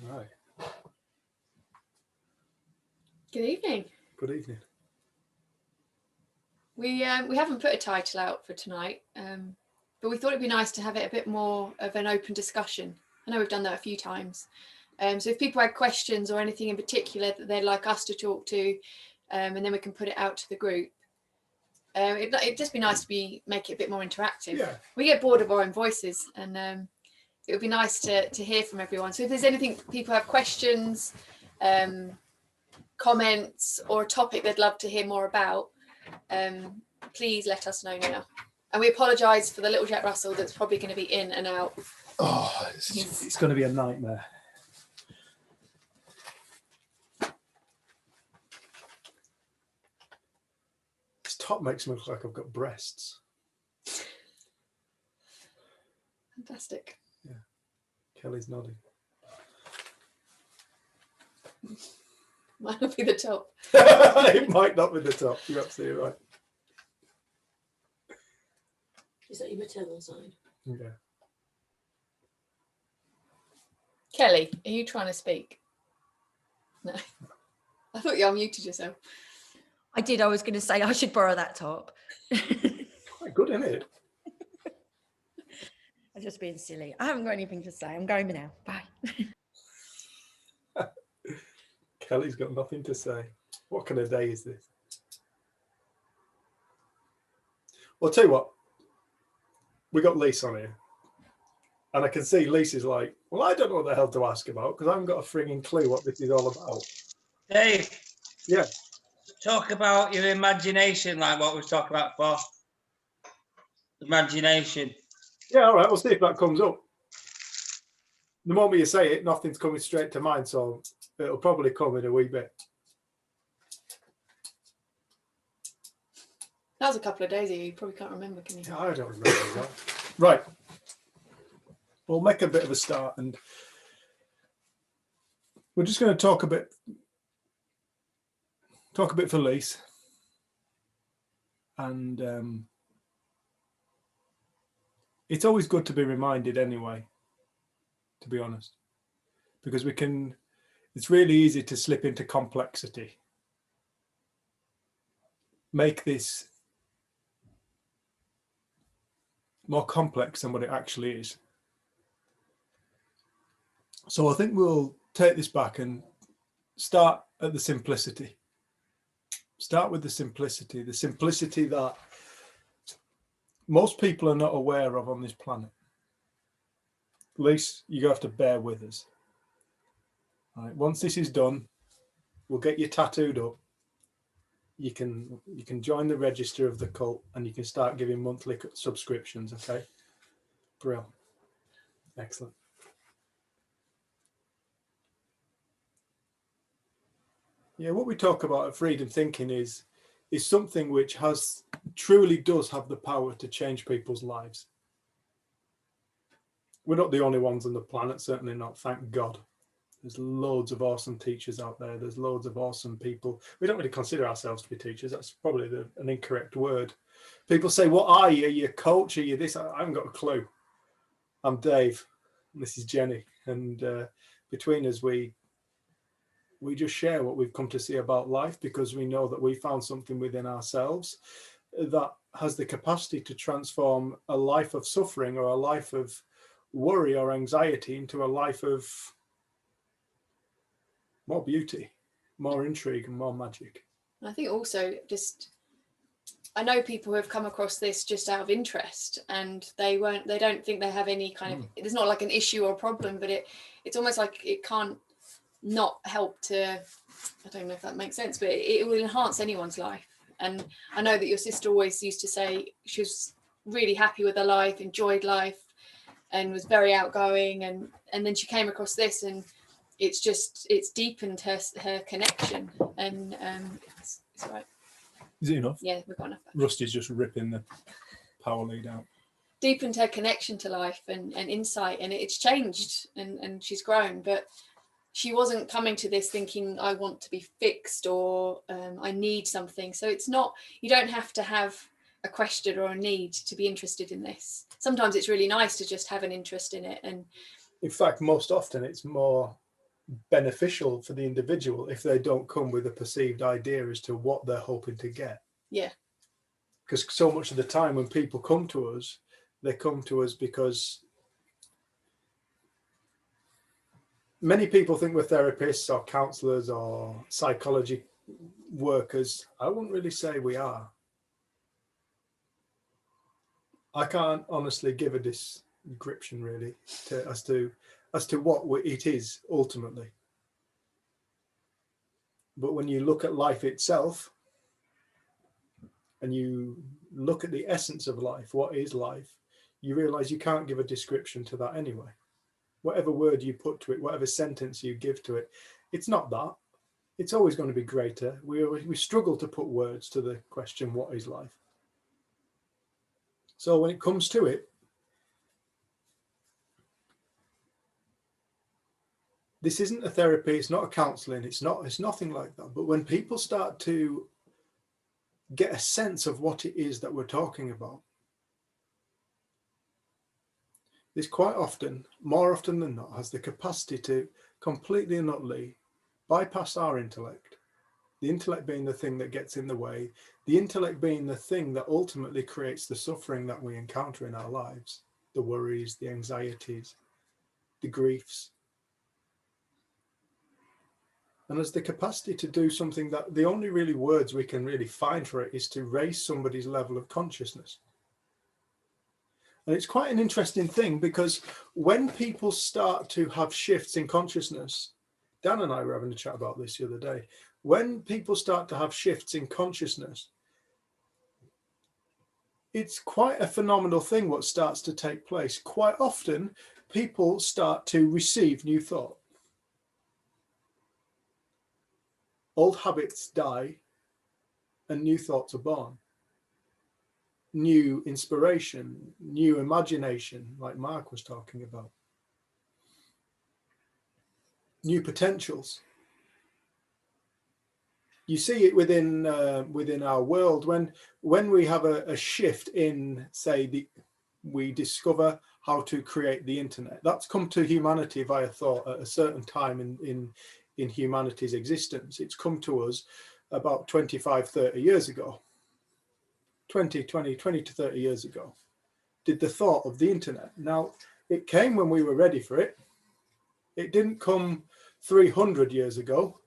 Right. Good evening. Good evening. We haven't put a title out for tonight, but we thought it'd be nice to have it a bit more of an open discussion. I know we've done that a few times. So if people had questions or anything in particular that they'd like us to talk to, and then we can put it out to the group. It'd just be nice to make it a bit more interactive. Yeah. We get bored of our own voices, and it would be nice to hear from everyone. So if there's anything people have questions, comments, or a topic they'd love to hear more about, please let us know now. And we apologise for the little Jack Russell that's probably going to be in and out. Oh, it's going to be a nightmare. This top makes me look like I've got breasts. Fantastic. Yeah. Kelly's nodding. Might not be the top. It might not be the top. You're absolutely right. Is that your maternal side? Yeah. Kelly, are you trying to speak? No. I thought you unmuted yourself. I did. I was going to say I should borrow that top. Quite good, isn't it? I'm just being silly. I haven't got anything to say. I'm going now. Bye. Kelly's got nothing to say. What kind of day is this? Well, I'll tell you what. We got Lise on here. And I can see Lise is like, well, I don't know what the hell to ask about because I haven't got a frigging clue what this is all about. Dave. Yeah. Talk about your imagination, like what we was talking about before. Imagination. Yeah, all right. We'll see if that comes up. The moment you say it, nothing's coming straight to mind, so it'll probably come in a wee bit. That was a couple of days ago. You probably can't remember, can you? Yeah, I don't remember that. Right. We'll make a bit of a start, and we're just going to talk a bit for Lise, and it's always good to be reminded anyway, to be honest, because it's really easy to slip into complexity, make this more complex than what it actually is. So I think we'll take this back and start at the simplicity. Start with the simplicity that most people are not aware of on this planet. At least you have to bear with us. All right, once this is done, we'll get you tattooed up. You can join the register of the cult and you can start giving monthly subscriptions, okay? Brilliant. Excellent. Yeah, what we talk about at Freedom Thinking is something which truly does have the power to change people's lives. We're not the only ones on the planet, certainly not, thank God. There's loads of awesome teachers out there. There's loads of awesome people. We don't really consider ourselves to be teachers. That's probably an incorrect word. People say, what are you? Are you a coach? Are you this? I haven't got a clue. I'm Dave. And this is Jenny. And between us, we just share what we've come to see about life because we know that we found something within ourselves that has the capacity to transform a life of suffering or a life of worry or anxiety into a life of more beauty, more intrigue and more magic. I think also I know people who have come across this just out of interest and they don't think they have any kind of, it's not like an issue or a problem, but it's almost like it can't not help to, I don't know if that makes sense, but it will enhance anyone's life. And I know that your sister always used to say she was really happy with her life, enjoyed life, and was very outgoing. And then she came across this, and it's deepened her connection. And it's right. Is it enough? Yeah, we've got enough. Rusty's just ripping the power lead out. Deepened her connection to life and insight, and it's changed, and she's grown, but she wasn't coming to this thinking I want to be fixed or I need something. So it's not, you don't have to have a question or a need to be interested in this. Sometimes it's really nice to just have an interest in it. And in fact, most often it's more beneficial for the individual if they don't come with a perceived idea as to what they're hoping to get. Yeah. Because so much of the time when people come to us, they come to us because many people think we're therapists or counselors or psychology workers. I wouldn't really say we are. I can't honestly give a description really as to what it is ultimately. But when you look at life itself and you look at the essence of life, what is life, you realize you can't give a description to that anyway. Whatever word you put to it, whatever sentence you give to it, it's not that. It's always going to be greater. We struggle to put words to the question, what is life? So when it comes to it, this isn't a therapy, it's not a counseling, it's nothing like that. But when people start to get a sense of what it is that we're talking about, this quite often, more often than not, has the capacity to completely and utterly bypass our intellect. The intellect being the thing that gets in the way, the intellect being the thing that ultimately creates the suffering that we encounter in our lives, the worries, the anxieties, the griefs. And has the capacity to do something that the only really words we can really find for it is to raise somebody's level of consciousness. And it's quite an interesting thing, because when people start to have shifts in consciousness, Dan and I were having a chat about this the other day, when people start to have shifts in consciousness, it's quite a phenomenal thing what starts to take place. Quite often, people start to receive new thought. Old habits die and new thoughts are born. New inspiration, new imagination, like Mark was talking about. New potentials. You see it within our world when we have a shift in, say, we discover how to create the internet. That's come to humanity via thought at a certain time in humanity's existence. It's come to us about 25, 30 years ago. 20 to 30 years ago, did the thought of the internet. Now, it came when we were ready for it. It didn't come 300 years ago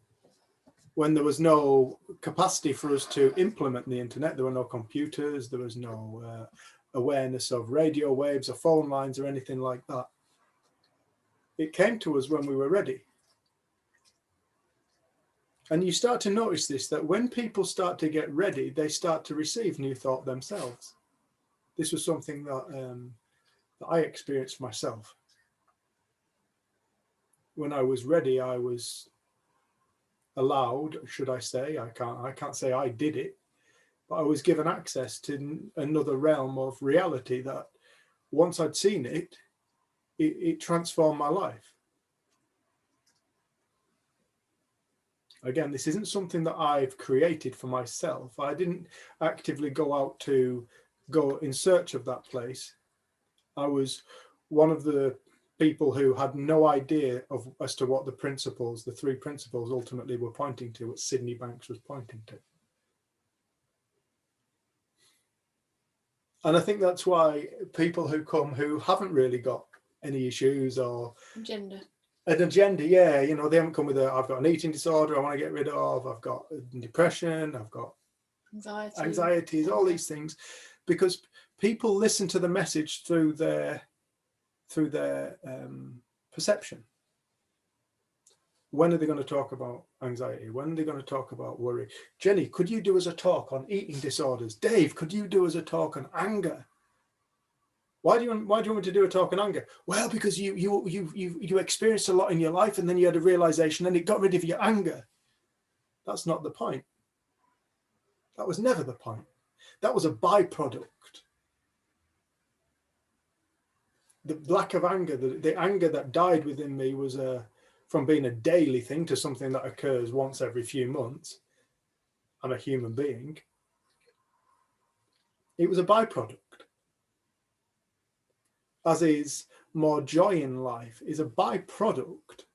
when there was no capacity for us to implement the internet. There were no computers, there was no awareness of radio waves or phone lines or anything like that. It came to us when we were ready. And you start to notice this, that when people start to get ready, they start to receive new thought themselves. This was something that I experienced myself. When I was ready, I was allowed, should I say, I can't say I did it, but I was given access to another realm of reality that once I'd seen it, it transformed my life. Again, this isn't something that I've created for myself. I didn't actively go out to go in search of that place. I was one of the people who had no idea as to what the principles, the three principles ultimately were pointing to, what Sydney Banks was pointing to. And I think that's why people who come who haven't really got any issues or an agenda, yeah, you know, they haven't come with I've got an eating disorder I want to get rid of, I've got depression, I've got anxieties, all these things, because people listen to the message through their perception. When are they going to talk about anxiety? When are they going to talk about worry? Jenny, could you do us a talk on eating disorders? Dave, could you do us a talk on anger? Why do you want me to do a talk on anger? Well, because you experienced a lot in your life and then you had a realization and it got rid of your anger. That's not the point. That was never the point. That was a byproduct. The lack of anger, the anger that died within me was from being a daily thing to something that occurs once every few months. I'm a human being. It was a byproduct. As is more joy in life is a byproduct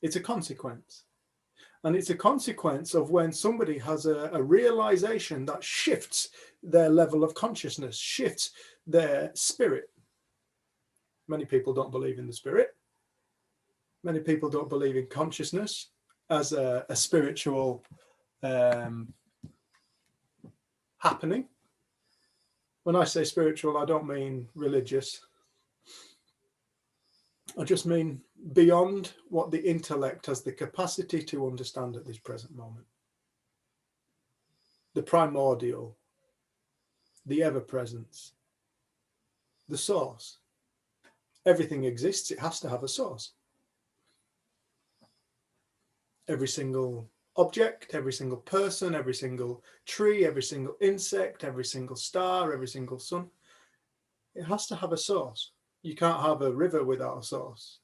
It's a consequence. And it's a consequence of when somebody has a realization that shifts their level of consciousness, shifts their spirit. Many people don't believe in the spirit. Many people don't believe in consciousness as a spiritual happening. When I say spiritual, I don't mean religious. I just mean beyond what the intellect has the capacity to understand at this present moment. The primordial, the ever-presence, the source. Everything exists, it has to have a source. Every single object, every single person, every single tree, every single insect, every single star, every single sun, it has to have a source. You can't have a river without a source.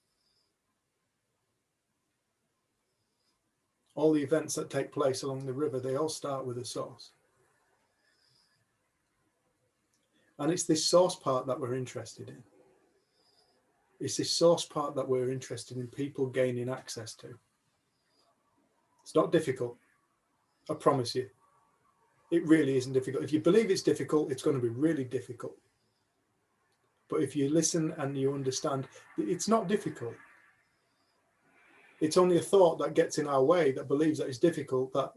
All the events that take place along the river, they all start with a source. And it's this source part that we're interested in. It's this source part that we're interested in people gaining access to. It's not difficult. I promise you. It really isn't difficult. If you believe it's difficult, it's going to be really difficult. But if you listen and you understand, it's not difficult. It's only a thought that gets in our way, that believes that it's difficult, that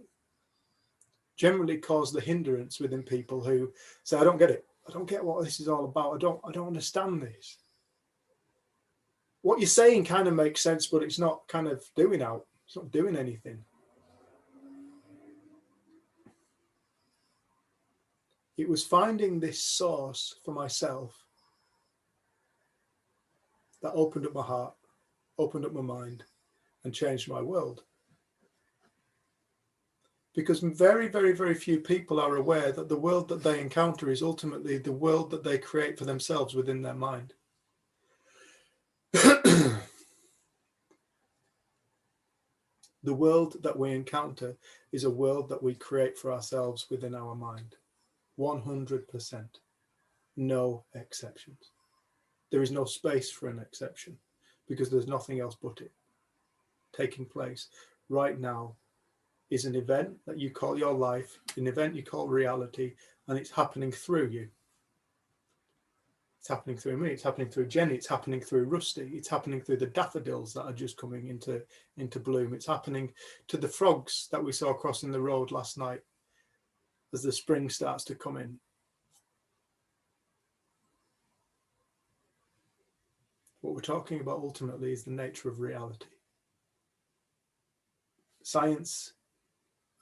generally cause the hindrance within people who say, I don't get it. I don't get what this is all about. I don't understand this. What you're saying kind of makes sense, but it's not kind of doing out. It's not doing anything. It was finding this source for myself that opened up my heart, opened up my mind, and changed my world. Because very, very, very few people are aware that the world that they encounter is ultimately the world that they create for themselves within their mind. The world that we encounter is a world that we create for ourselves within our mind. 100%. No exceptions. There is no space for an exception because there's nothing else but it. Taking place right now is an event that you call your life, an event you call reality, and it's happening through you. It's happening through me, it's happening through Jenny, it's happening through Rusty, it's happening through the daffodils that are just coming into bloom. It's happening to the frogs that we saw crossing the road last night as the spring starts to come in. What we're talking about ultimately is the nature of reality. Science,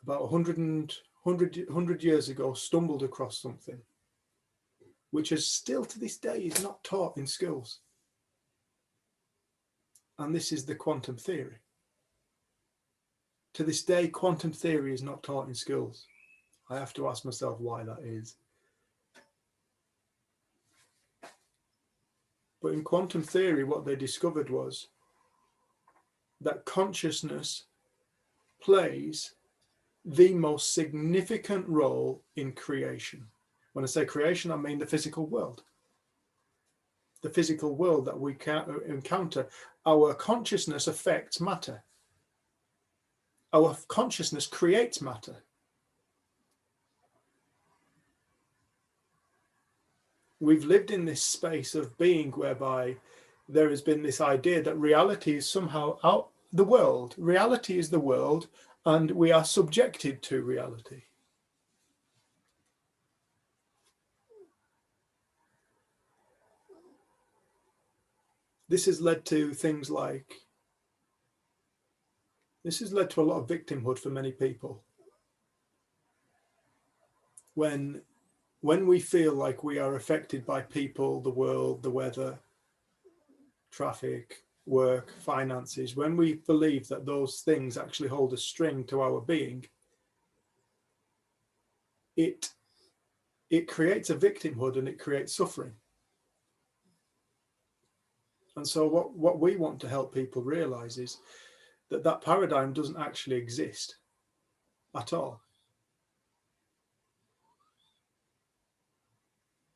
about 100 years ago, stumbled across something which is still to this day is not taught in schools. And this is the quantum theory. To this day, quantum theory is not taught in schools. I have to ask myself why that is. But in quantum theory, what they discovered was that consciousness plays the most significant role in creation. When I say creation, I mean the physical world. The physical world that we encounter. Our consciousness affects matter. Our consciousness creates matter. We've lived in this space of being whereby there has been this idea that reality is somehow out the world. Reality is the world, and we are subjected to reality. This has led to things like, this has led to a lot of victimhood for many people. When we feel like we are affected by people, the world, the weather, traffic, work, finances, when we believe that those things actually hold a string to our being, it creates a victimhood and it creates suffering. And so what we want to help people realize is that that paradigm doesn't actually exist at all.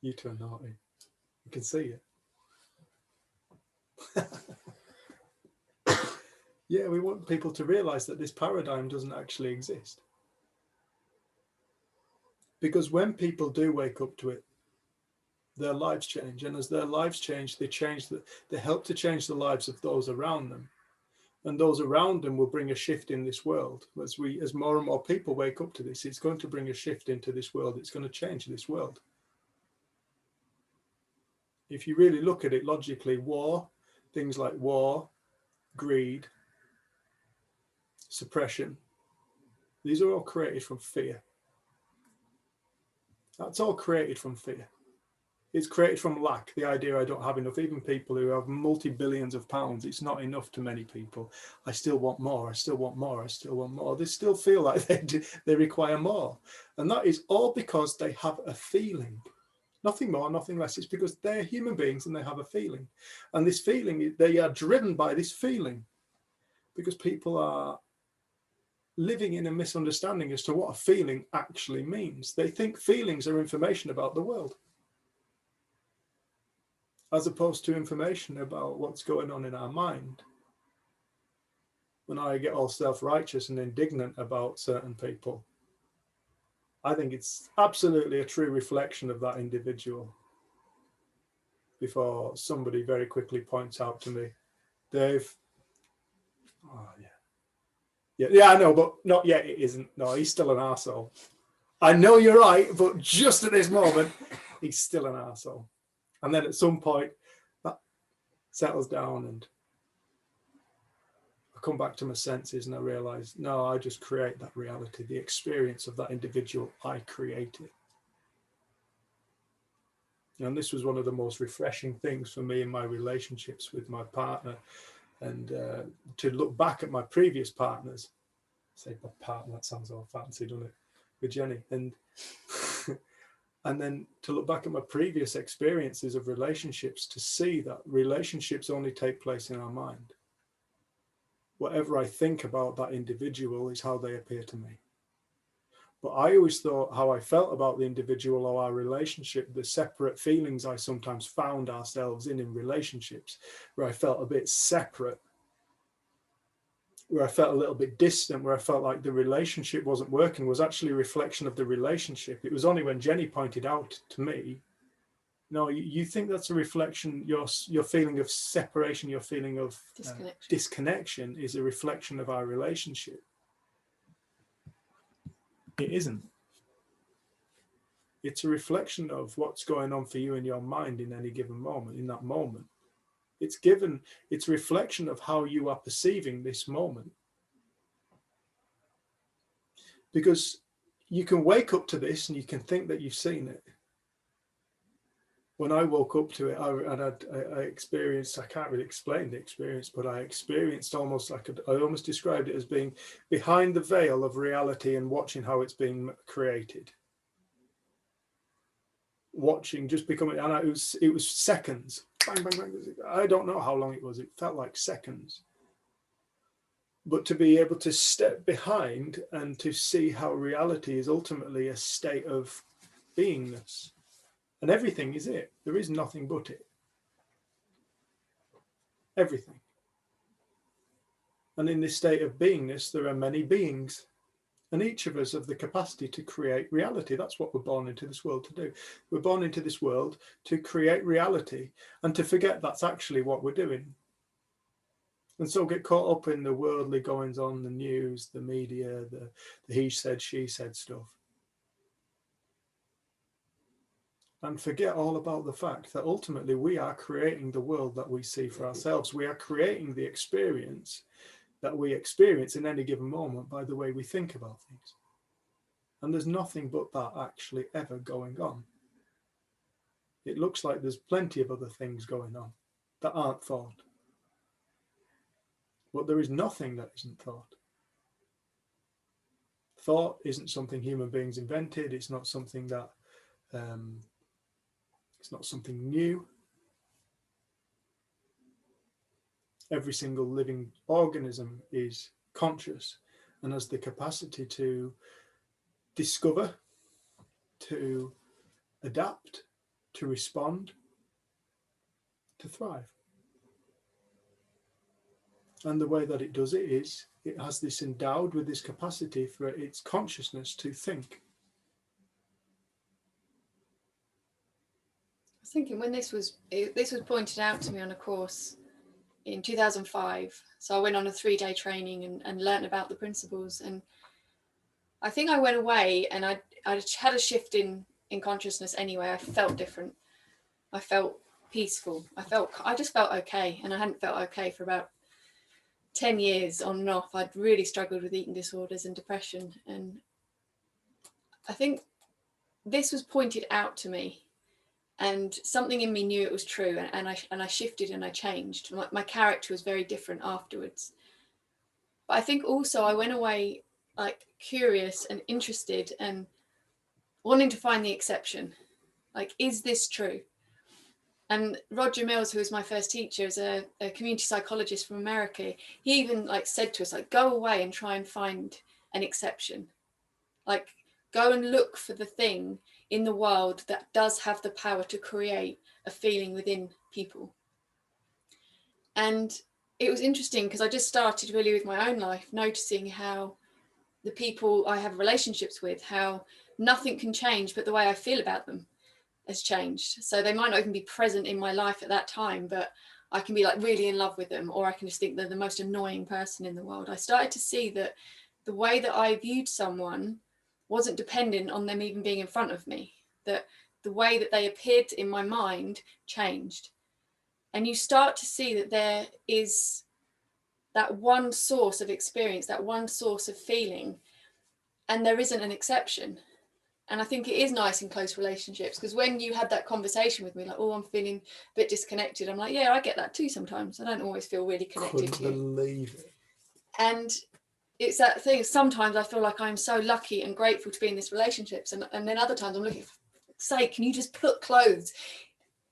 You two are naughty. You can see it. Yeah, we want people to realize that this paradigm doesn't actually exist. Because when people do wake up to it, their lives change. And as their lives change, they help to change the lives of those around them. And those around them will bring a shift in this world. As more and more people wake up to this, it's going to bring a shift into this world. It's going to change this world. If you really look at it logically, things like war, greed, suppression, these are all created from fear. That's all created from fear. It's created from lack, the idea I don't have enough. Even people who have multi-billions of pounds, it's not enough to many people. I still want more, I still want more, I still want more. They still feel like they require more. And that is all because they have a feeling. Nothing more, nothing less. It's because they're human beings and they have a feeling. And this feeling, they are driven by this feeling because people are living in a misunderstanding as to what a feeling actually means. They think feelings are information about the world, as opposed to information about what's going on in our mind. When I get all self-righteous and indignant about certain people, I think it's absolutely a true reflection of that individual. Before somebody very quickly points out to me, Dave, oh yeah, I know, but not yet. It isn't. No, he's still an arsehole. I know you're right, but just at this moment, he's still an arsehole. And then at some point, that settles down and I come back to my senses and I realize, no, I just create that reality. The experience of that individual, I create it. And this was one of the most refreshing things for me in my relationships with my partner. And to look back at my previous partners, say my partner, that sounds all fancy, doesn't it? With Jenny. And and then to look back at my previous experiences of relationships to see that relationships only take place in our mind. Whatever I think about that individual is how they appear to me. But I always thought how I felt about the individual or our relationship, the separate feelings I sometimes found ourselves in relationships, where I felt a bit separate, where I felt a little bit distant, where I felt like the relationship wasn't working, was actually a reflection of the relationship. It was only when Jenny pointed out to me, no, you think that's a reflection, your feeling of separation, your feeling of disconnection is a reflection of our relationship. It isn't. It's a reflection of what's going on for you in your mind in any given moment, in that moment. It's a reflection of how you are perceiving this moment. Because you can wake up to this and you can think that you've seen it. When I woke up to it, I experienced, I can't really explain the experience, but I experienced almost like, I almost described it as being behind the veil of reality and watching how it's being created. Watching, just becoming, and it was seconds. Bang, bang, bang. I don't know how long it was. It felt like seconds. But to be able to step behind and to see how reality is ultimately a state of beingness. And everything is it. There is nothing but it. Everything. And in this state of beingness, there are many beings. And each of us have the capacity to create reality. That's what we're born into this world to do. We're born into this world to create reality and to forget that's actually what we're doing. And so get caught up in the worldly goings on, the news, the media, the he said, she said stuff. And forget all about the fact that ultimately we are creating the world that we see for ourselves. We are creating the experience that we experience in any given moment by the way we think about things. And there's nothing but that actually ever going on. It looks like there's plenty of other things going on that aren't thought. But there is nothing that isn't thought. Thought isn't something human beings invented. It's not something that it's not something new. Every single living organism is conscious and has the capacity to discover, to adapt, to respond, to thrive. And the way that it does it is it has this endowed with this capacity for its consciousness to think. I was thinking when this was pointed out to me on a course in 2005. So I went on a 3-day training and learned about the principles. And I think I went away and I had a shift in consciousness anyway. I felt different. I felt peaceful. I just felt okay. And I hadn't felt okay for about 10 years on and off. I'd really struggled with eating disorders and depression. And I think this was pointed out to me. And something in me knew it was true, and I shifted and I changed. My character was very different afterwards. But I think also I went away like curious and interested and wanting to find the exception. Like, is this true? And Roger Mills, who was my first teacher, is a community psychologist from America. He even like said to us, like, go away and try and find an exception. Like, go and look for the thing in the world that does have the power to create a feeling within people. And it was interesting because I just started really with my own life, noticing how the people I have relationships with, how nothing can change, but the way I feel about them has changed. So they might not even be present in my life at that time, but I can be like really in love with them, or I can just think they're the most annoying person in the world. I started to see that the way that I viewed someone wasn't dependent on them even being in front of me, that the way that they appeared in my mind changed. And you start to see that there is that one source of experience, that one source of feeling, and there isn't an exception. And I think it is nice in close relationships, because when you had that conversation with me, like, oh, I'm feeling a bit disconnected, I'm like, yeah, I get that too sometimes. I don't always feel really connected to you. Couldn't believe it. And it's that thing, sometimes I feel like I'm so lucky and grateful to be in these relationships, and then other times I'm looking, for sake, can you just put clothes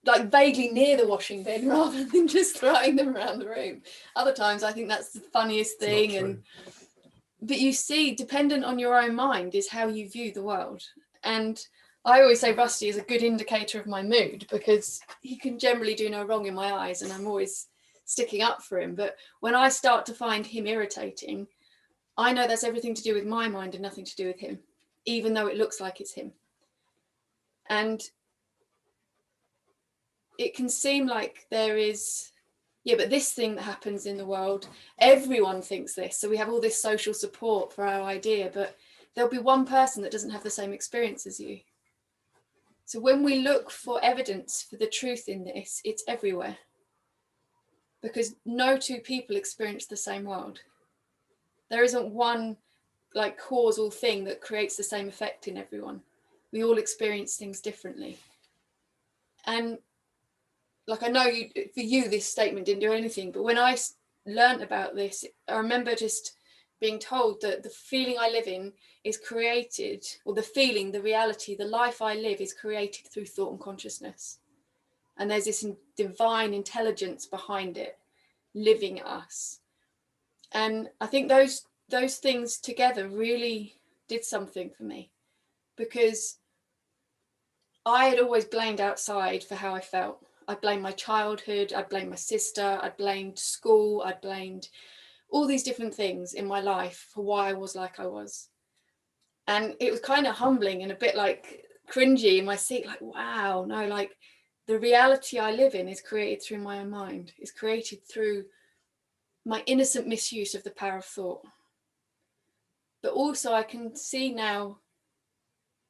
like vaguely near the washing bin rather than just throwing them around the room? Other times I think that's the funniest thing. But you see, dependent on your own mind is how you view the world. And I always say Rusty is a good indicator of my mood, because he can generally do no wrong in my eyes and I'm always sticking up for him. But when I start to find him irritating, I know that's everything to do with my mind and nothing to do with him, even though it looks like it's him. And it can seem like there is, yeah, but this thing that happens in the world, everyone thinks this. So we have all this social support for our idea, but there'll be one person that doesn't have the same experience as you. So when we look for evidence for the truth in this, it's everywhere. Because no two people experience the same world. There isn't one like causal thing that creates the same effect in everyone. We all experience things differently. And like, I know for you, this statement didn't do anything, but when I learned about this, I remember just being told that the feeling I live in is created, or the feeling, the reality, the life I live is created through thought and consciousness. And there's this divine intelligence behind it, living us. And I think those things together really did something for me, because I had always blamed outside for how I felt. I blamed my childhood, I blamed my sister, I blamed school, I blamed all these different things in my life for why I was like I was. And it was kind of humbling and a bit like cringy in my seat, like, wow, no, like the reality I live in is created through my own mind, is created through my innocent misuse of the power of thought. But also I can see now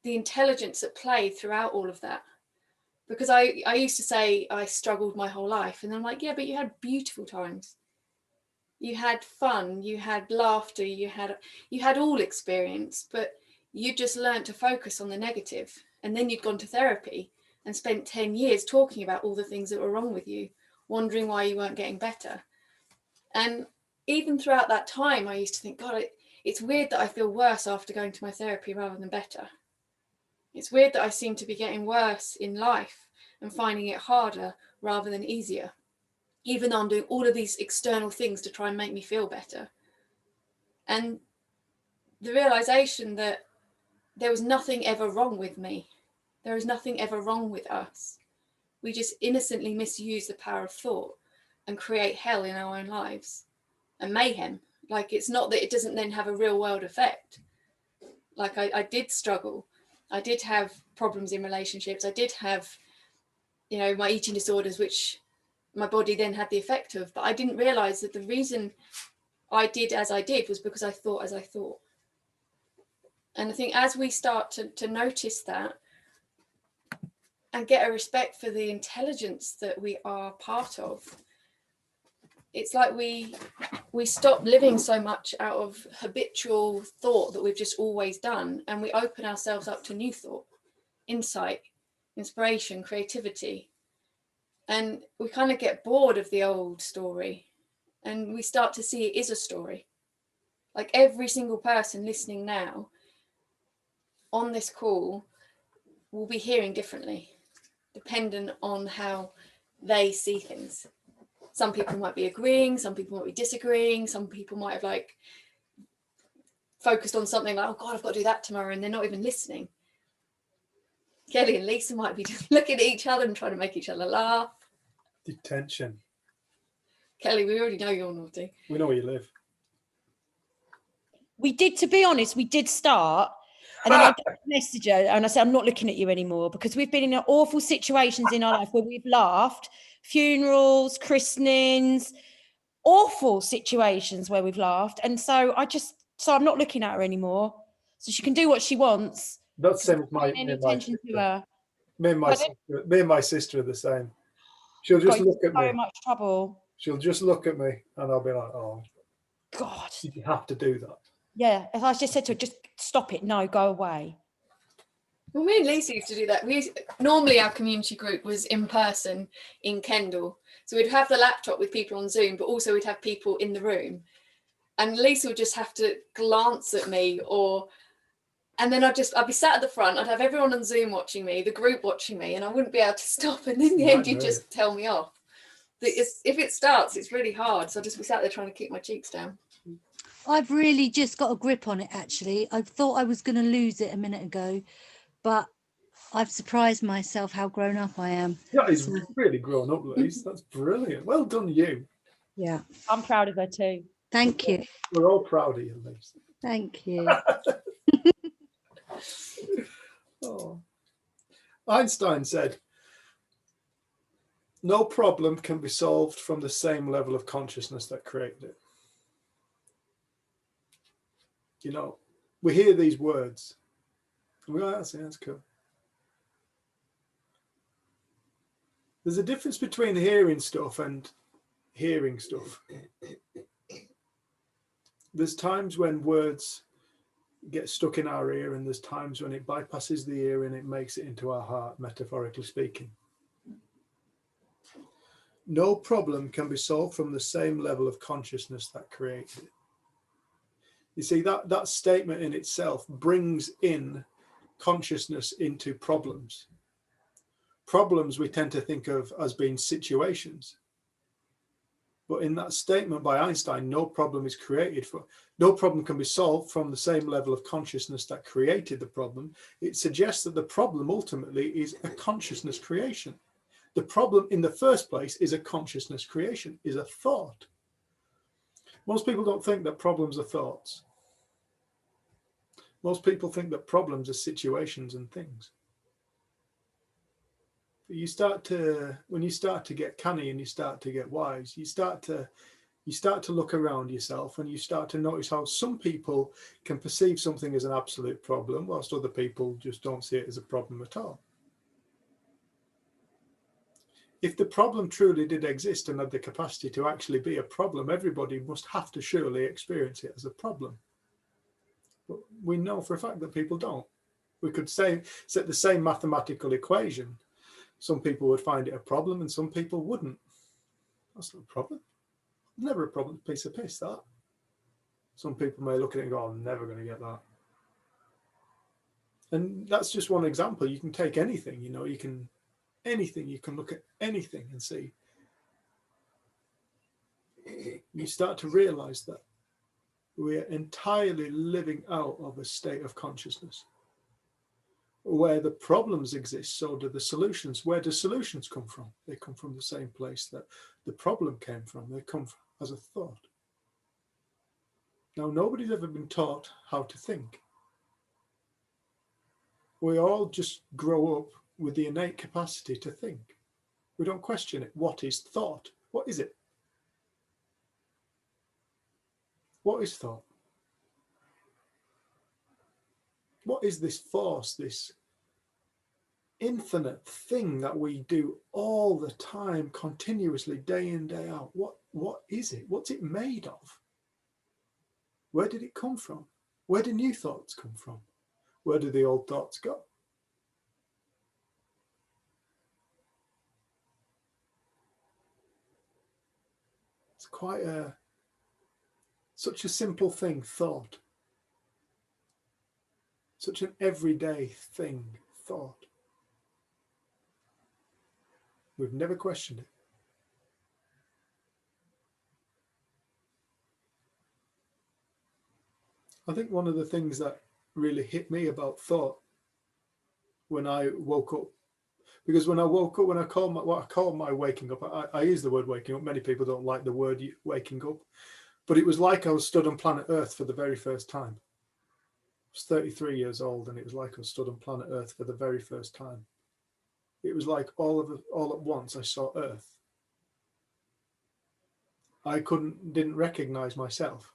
the intelligence at play throughout all of that. Because I used to say I struggled my whole life, and I'm like, yeah, but you had beautiful times. You had fun, you had laughter, you had all experience, but you just learned to focus on the negative. And then you'd gone to therapy and spent 10 years talking about all the things that were wrong with you, wondering why you weren't getting better. And even throughout that time, I used to think, God, it's weird that I feel worse after going to my therapy rather than better. It's weird that I seem to be getting worse in life and finding it harder rather than easier, even though I'm doing all of these external things to try and make me feel better. And the realization that there was nothing ever wrong with me. There is nothing ever wrong with us. We just innocently misuse the power of thought and create hell in our own lives. and mayhem. Like, it's not that it doesn't then have a real world effect. Like, I did struggle. I did have problems in relationships. I did have, you know, my eating disorders, which my body then had the effect of. But I didn't realize that the reason I did as I did was because I thought as I thought. And I think as we start to notice that and get a respect for the intelligence that we are part of, it's like we stop living so much out of habitual thought that we've just always done, and we open ourselves up to new thought, insight, inspiration, creativity. And we kind of get bored of the old story, and we start to see it is a story. Like, every single person listening now on this call will be hearing differently, dependent on how they see things. Some people might be agreeing, some people might be disagreeing, some people might have like focused on something like, oh God, I've got to do that tomorrow, and they're not even listening. Kelly and Lisa might be just looking at each other and trying to make each other laugh. Detention. Kelly, we already know you're naughty. We know where you live. We did, to be honest, we did start. And then I messaged her and I said, I'm not looking at you anymore, because we've been in awful situations in our life where we've laughed. Funerals, christenings, awful situations where we've laughed. And so I'm not looking at her anymore. So she can do what she wants. That's the same as my attention to her. Me and my sister are the same. She'll just look at me. So much trouble. She'll just look at me and I'll be like, oh God. You have to do that. Yeah. If I just said to her, just stop it. No, go away. Well, me and Lisa used to do that. Normally our community group was in person in Kendal. So we'd have the laptop with people on Zoom, but also we'd have people in the room. And Lisa would just have to glance at me, and then I'd be sat at the front. I'd have everyone on Zoom watching me, the group watching me, and I wouldn't be able to stop. And in the end, you'd just tell me off. If it starts, it's really hard. So I'll just be sat there trying to keep my cheeks down. I've really just got a grip on it, actually. I thought I was going to lose it a minute ago, but I've surprised myself how grown up I am. Yeah, he's really grown up, Louise. That's brilliant. Well done, you. Yeah. I'm proud of her too. Thank you. We're all proud of you, Louise. Thank you. Oh. Einstein said, no problem can be solved from the same level of consciousness that created it. You know, we hear these words and we go, that's cool. There's a difference between hearing stuff and hearing stuff. There's times when words get stuck in our ear, and there's times when it bypasses the ear and it makes it into our heart, metaphorically speaking. No problem can be solved from the same level of consciousness that created it. You see, that statement in itself brings in consciousness into problems. Problems we tend to think of as being situations. But in that statement by Einstein, no problem can be solved from the same level of consciousness that created the problem. It suggests that the problem ultimately is a consciousness creation. The problem in the first place is a consciousness creation, is a thought. Most people don't think that problems are thoughts. Most people think that problems are situations and things. But when you start to get canny and you start to get wise, you start to look around yourself and you start to notice how some people can perceive something as an absolute problem, whilst other people just don't see it as a problem at all. If the problem truly did exist and had the capacity to actually be a problem, everybody must have to surely experience it as a problem. But we know for a fact that people don't. We could set the same mathematical equation. Some people would find it a problem and some people wouldn't. That's not a problem. Never a problem. Piece of piss, that. Some people may look at it and go, I'm never going to get that. And that's just one example. You can take anything, you can look at anything and see. You start to realize that we are entirely living out of a state of consciousness. Where the problems exist, so do the solutions. Where do solutions come from? They come from the same place that the problem came from. They come as a thought. Now, nobody's ever been taught how to think. We all just grow up with the innate capacity to think. We don't question it. What is thought? What is it? What is thought? What is this force, this infinite thing that we do all the time, continuously, day in, day out? What is it? What's it made of? Where did it come from? Where do new thoughts come from? Where do the old thoughts go? It's quite such a simple thing, thought. Such an everyday thing, thought. We've never questioned it. I think one of the things that really hit me about thought when I woke up, because when I woke up, when I call what I call my waking up, I use the word waking up. Many people don't like the word waking up, but it was like I was stood on planet Earth for the very first time. I was 33 years old, and it was like I was stood on planet Earth for the very first time. It was like all at once I saw Earth. I didn't recognize myself.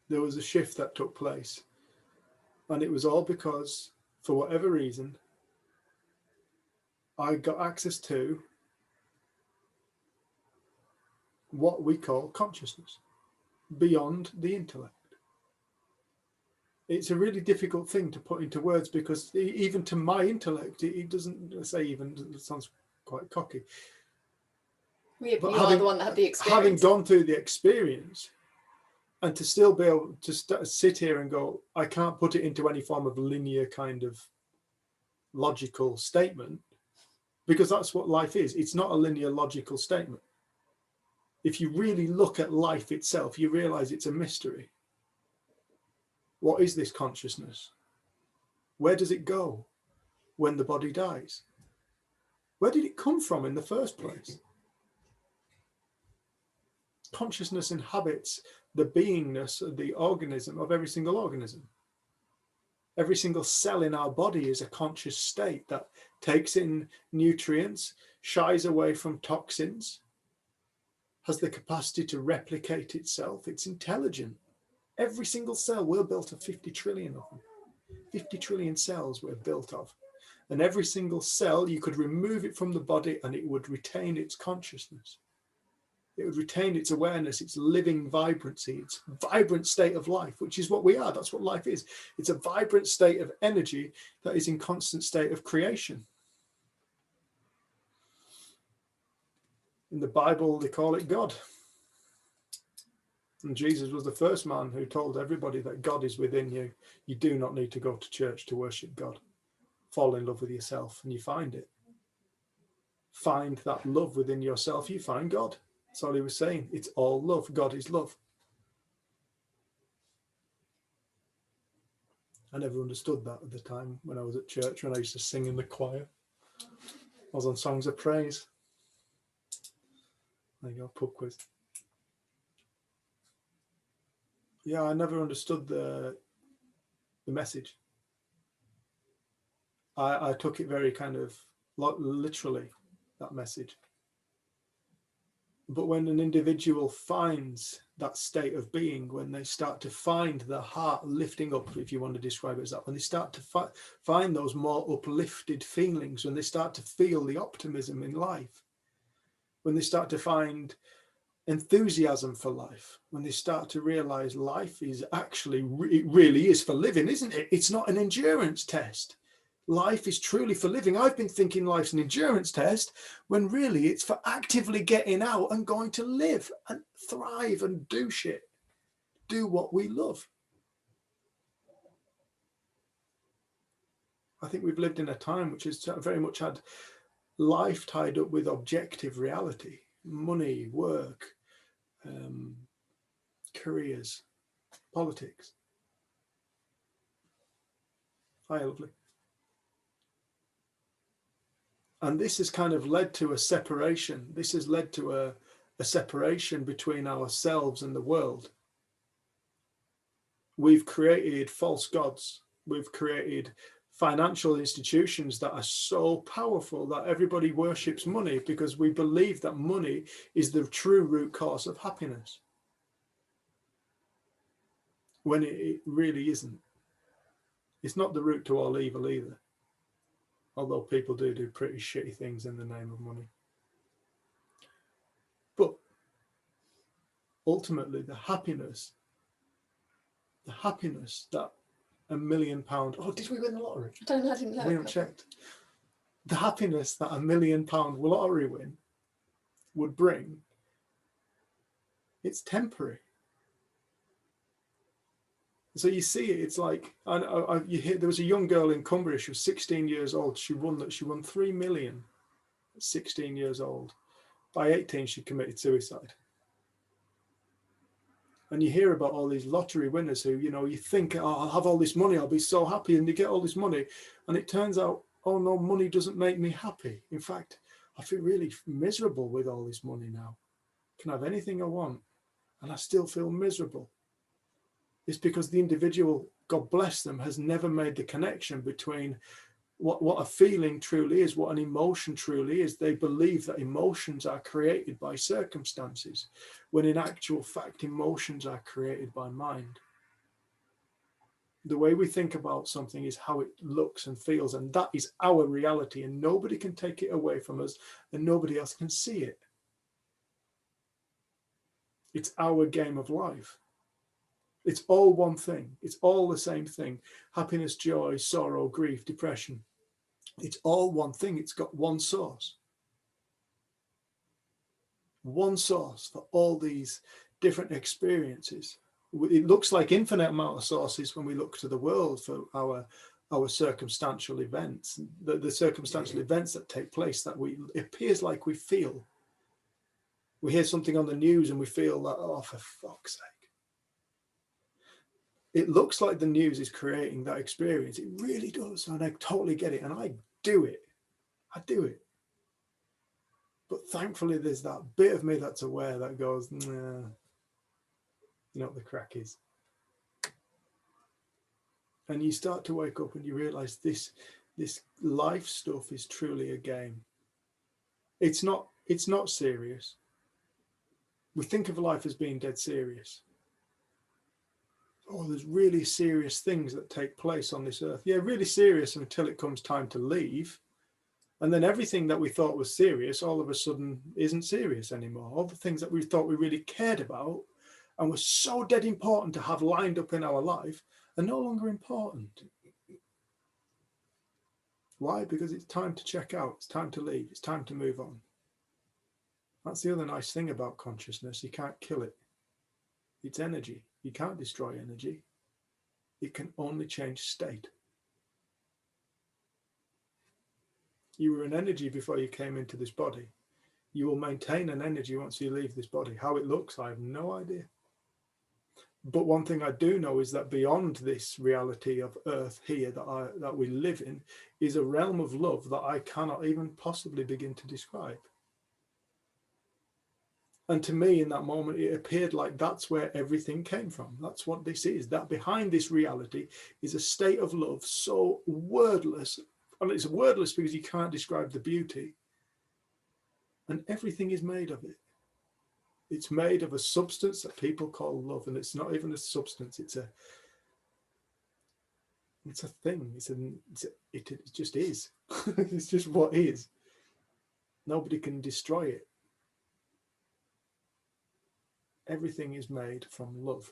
There was a shift that took place, and it was all because, for whatever reason, I got access to what we call consciousness, beyond the intellect. It's a really difficult thing to put into words, because even to my intellect, it doesn't say even, it sounds quite cocky. You are the one that had the experience. Having gone through the experience, and to still be able to sit here and go, I can't put it into any form of linear kind of logical statement, because that's what life is. It's not a linear logical statement. If you really look at life itself, you realize it's a mystery. What is this consciousness? Where does it go when the body dies? Where did it come from in the first place? Consciousness inhabits the beingness of the organism, of every single organism. Every single cell in our body is a conscious state that takes in nutrients, shies away from toxins, has the capacity to replicate itself. It's intelligent. Every single cell, we're built of 50 trillion of them. 50 trillion cells we're built of. And every single cell, you could remove it from the body and it would retain its consciousness. It would retain its awareness, its living vibrancy, its vibrant state of life, which is what we are. That's what life is. It's a vibrant state of energy that is in constant state of creation. In the Bible, they call it God. And Jesus was the first man who told everybody that God is within you. You do not need to go to church to worship God. Fall in love with yourself and you find it. Find that love within yourself, you find God. That's all he was saying. It's all love. God is love. I never understood that at the time when I was at church, when I used to sing in the choir. I was on Songs of Praise. There you go, pub quiz. Yeah, I never understood the message. I took it very kind of literally, that message. But when an individual finds that state of being, when they start to find the heart lifting up, if you want to describe it as that, when they start to find those more uplifted feelings, when they start to feel the optimism in life, when they start to find enthusiasm for life, when they start to realize life is actually, it really is for living, isn't it? It's not an endurance test. Life is truly for living. I've been thinking life's an endurance test when really it's for actively getting out and going to live and thrive and do shit. Do what we love. I think we've lived in a time which has very much had life tied up with objective reality, money, work, careers, politics. Hi, lovely. And this has kind of led to a separation. This has led to a separation between ourselves and the world. We've created false gods. We've created financial institutions that are so powerful that everybody worships money because we believe that money is the true root cause of happiness, when it really isn't. It's not the root to all evil either, although people do pretty shitty things in the name of money. But ultimately, the happiness that £1 million, oh, did we win the lottery? I didn't know. We haven't checked. The happiness that £1 million lottery win would bring, it's temporary. So you see it, it's like, you hear, there was a young girl in Cumbria, she was 16 years old, she won 3 million at 16 years old. By 18, she committed suicide. And you hear about all these lottery winners who, you know, you think, oh, I'll have all this money, I'll be so happy, and you get all this money, and it turns out, oh no, money doesn't make me happy. In fact, I feel really miserable with all this money now. I can have anything I want, and I still feel miserable. It's because the individual, God bless them, has never made the connection between what a feeling truly is, what an emotion truly is. They believe that emotions are created by circumstances, when in actual fact, emotions are created by mind. The way we think about something is how it looks and feels, and that is our reality, and nobody can take it away from us, and nobody else can see it. It's our game of life. It's all one thing. It's all the same thing. Happiness, joy, sorrow, grief, depression. It's all one thing. It's got one source. One source for all these different experiences. It looks like infinite amount of sources when we look to the world for our circumstantial events. The circumstantial events that take place that it appears like we feel. We hear something on the news and we feel that, oh, for fuck's sake. It looks like the news is creating that experience. It really does. And I totally get it. And I do it. I do it. But thankfully, there's that bit of me that's aware that goes, nah, you know what the crack is. And you start to wake up and you realize this life stuff is truly a game. It's not serious. We think of life as being dead serious. Oh, there's really serious things that take place on this earth. Yeah, really serious until it comes time to leave. And then everything that we thought was serious, all of a sudden isn't serious anymore. All the things that we thought we really cared about and were so dead important to have lined up in our life are no longer important. Why? Because it's time to check out. It's time to leave. It's time to move on. That's the other nice thing about consciousness. You can't kill it. It's energy. You can't destroy energy. It can only change state. You were an energy before you came into this body. You will maintain an energy once you leave this body. How it looks, I have no idea. But one thing I do know is that beyond this reality of earth here that we live in is a realm of love that I cannot even possibly begin to describe. And to me, in that moment, it appeared like that's where everything came from. That's what this is. That behind this reality is a state of love so wordless. And it's wordless because you can't describe the beauty. And everything is made of it. It's made of a substance that people call love. And it's not even a substance. It's a thing. It just is. It's just what is. Nobody can destroy it. Everything is made from love.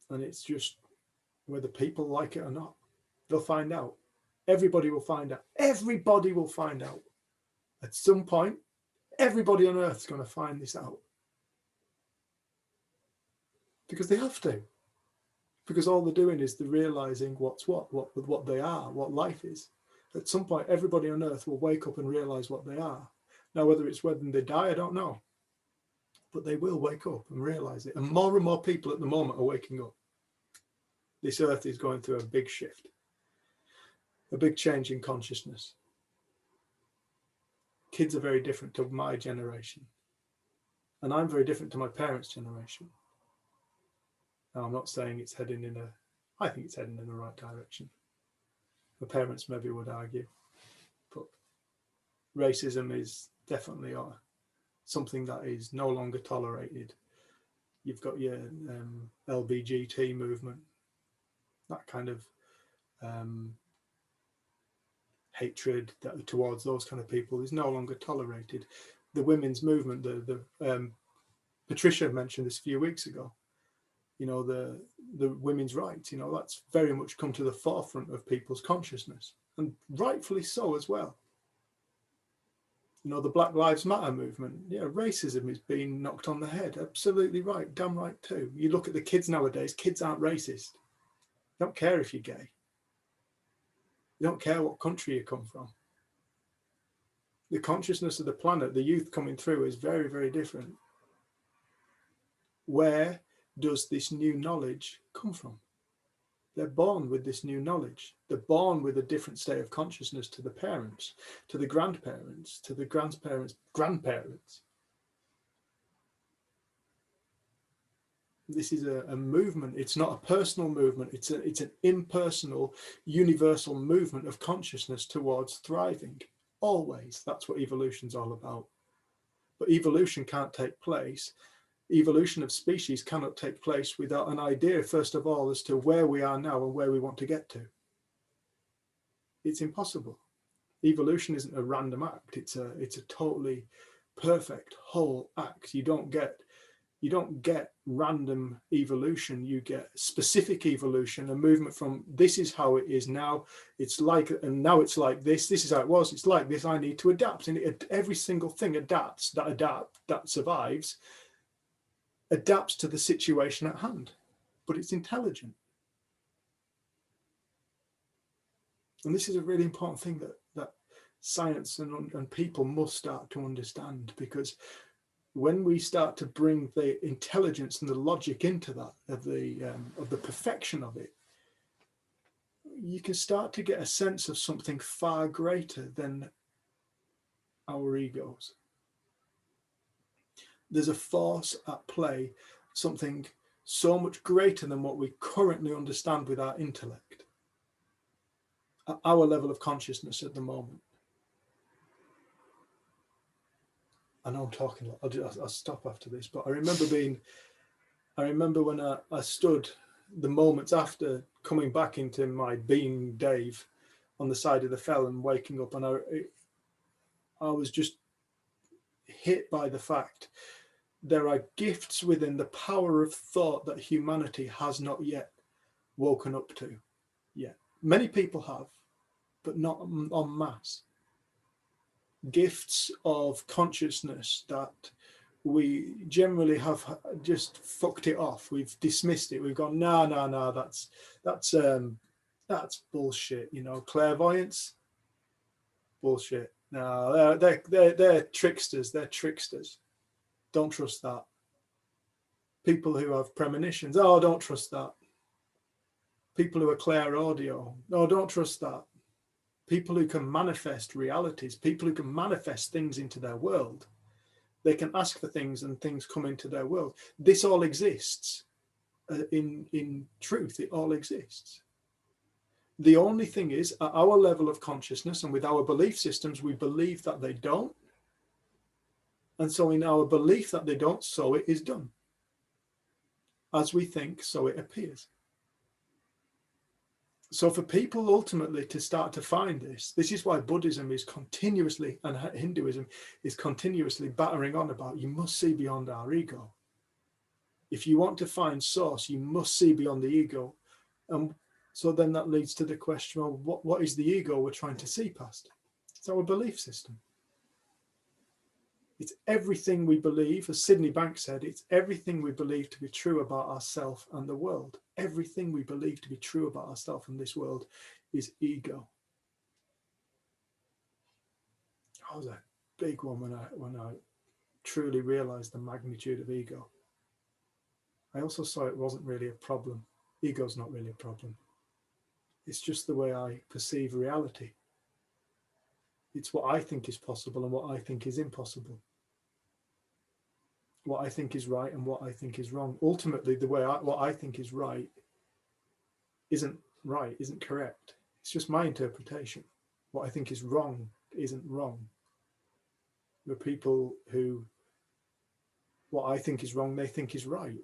And it's just whether people like it or not, they'll find out. Everybody will find out. Everybody will find out. At some point, everybody on earth is going to find this out. Because they have to. Because all they're doing is they're realizing what's what they are, what life is. At some point, everybody on earth will wake up and realize what they are. Now, whether it's when they die, I don't know. But they will wake up and realize it. And more people at the moment are waking up. This earth is going through a big shift, a big change in consciousness. Kids are very different to my generation. And I'm very different to my parents' generation. Now, I'm not saying it's heading in I think it's heading in the right direction. My parents maybe would argue, but racism is definitely something that is no longer tolerated. You've got your LBGT movement, that kind of hatred towards those kind of people is no longer tolerated. The women's movement, Patricia mentioned this a few weeks ago, you know, the women's rights, you know, that's very much come to the forefront of people's consciousness, and rightfully so as well. You know, the Black Lives Matter movement, yeah, racism is being knocked on the head. Absolutely right, damn right too. You look at the kids nowadays, kids aren't racist. They don't care if you're gay. They don't care what country you come from. The consciousness of the planet, the youth coming through, is very, very different. Where does this new knowledge come from? They're born with this new knowledge. They're born with a different state of consciousness to the parents, to the grandparents, to the grandparents. This is a movement. It's not a personal movement. It's an impersonal, universal movement of consciousness towards thriving. Always. That's what evolution's all about. But evolution can't take place. Evolution of species cannot take place without an idea, first of all, as to where we are now and where we want to get to. It's impossible. Evolution isn't a random act. It's a totally perfect whole act. You don't get random evolution. You get specific evolution, a movement from this is how it is now. It's like, and now it's like this. This is how it was. It's like this. I need to adapt, and every single thing adapts. That survives. Adapts to the situation at hand, but it's intelligent. And this is a really important thing that science and people must start to understand, because when we start to bring the intelligence and the logic into that, of the perfection of it, you can start to get a sense of something far greater than our egos. There's a force at play, something so much greater than what we currently understand with our intellect, at our level of consciousness at the moment. I know I'm talking a lot. I'll stop after this, but I remember when I stood the moments after coming back into my being Dave on the side of the fell and waking up, and I was just hit by the fact there are gifts within the power of thought that humanity has not yet woken up to yet. Many people have, but not en masse. Gifts of consciousness that we generally have just fucked it off. We've dismissed it. We've gone, no, that's bullshit. You know, clairvoyance, bullshit. No, they're tricksters. They're tricksters. Don't trust that. People who have premonitions, oh, don't trust that. People who are clairaudio, no, don't trust that. People who can manifest realities, people who can manifest things into their world. They can ask for things and things come into their world. This all exists. In truth, it all exists. The only thing is, at our level of consciousness and with our belief systems, we believe that they don't. And so in our belief that they don't, so it is done. As we think, so it appears. So for people ultimately to start to find this is why Buddhism is continuously, and Hinduism is continuously battering on about, you must see beyond our ego. If you want to find source, you must see beyond the ego. So then that leads to the question of what is the ego we're trying to see past? It's our belief system. It's everything we believe, as Sydney Banks said, it's everything we believe to be true about ourselves and the world. Everything we believe to be true about ourselves and this world is ego. That was a big one when I truly realized the magnitude of ego. I also saw it wasn't really a problem. Ego's not really a problem. It's just the way I perceive reality. It's what I think is possible and what I think is impossible. What I think is right and what I think is wrong. Ultimately, what I think is right, isn't correct. It's just my interpretation. What I think is wrong isn't wrong. There are people who, what I think is wrong, they think is right.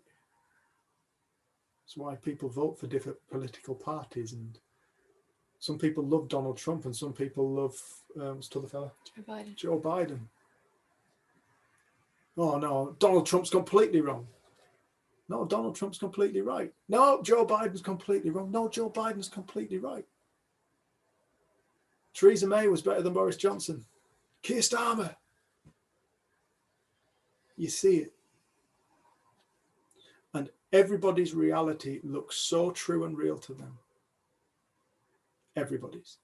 That's why people vote for different political parties, and some people love Donald Trump and some people love what's the other fella? Joe Biden. Oh no, Donald Trump's completely wrong. No, Donald Trump's completely right. No, Joe Biden's completely wrong. No, Joe Biden's completely right. Theresa May was better than Boris Johnson. Keir Starmer. You see it. And everybody's reality looks so true and real to them. Everybody's.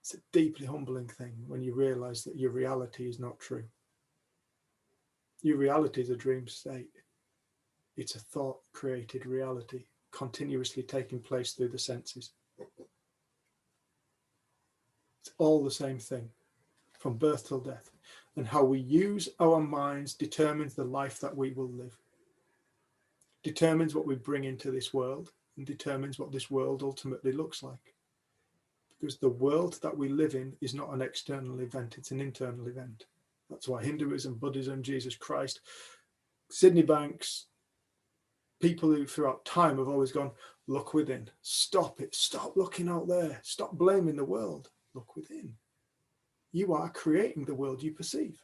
It's a deeply humbling thing when you realize that your reality is not true. Your reality is a dream state. It's a thought-created reality, continuously taking place through the senses. It's all the same thing, from birth till death. And how we use our minds determines the life that we will live. Determines what we bring into this world and determines what this world ultimately looks like. Because the world that we live in is not an external event, it's an internal event. That's why Hinduism, Buddhism, Jesus Christ, Sydney Banks, people who throughout time have always gone, look within, stop it, stop looking out there, stop blaming the world, look within. You are creating the world you perceive.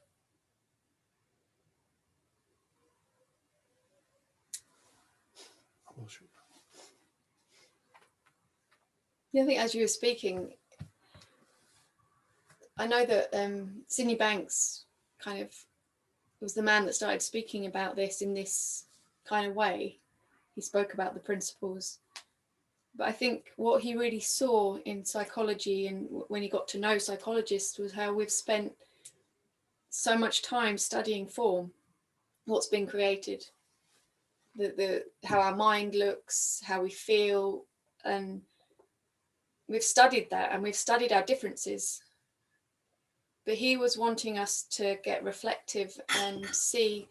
Yeah, I think as you were speaking, I know that Sydney Banks kind of was the man that started speaking about this in this kind of way. He spoke about the principles. But I think what he really saw in psychology and when he got to know psychologists was how we've spent so much time studying form, what's been created, how our mind looks, how we feel, and we've studied that and we've studied our differences. But he was wanting us to get reflective and see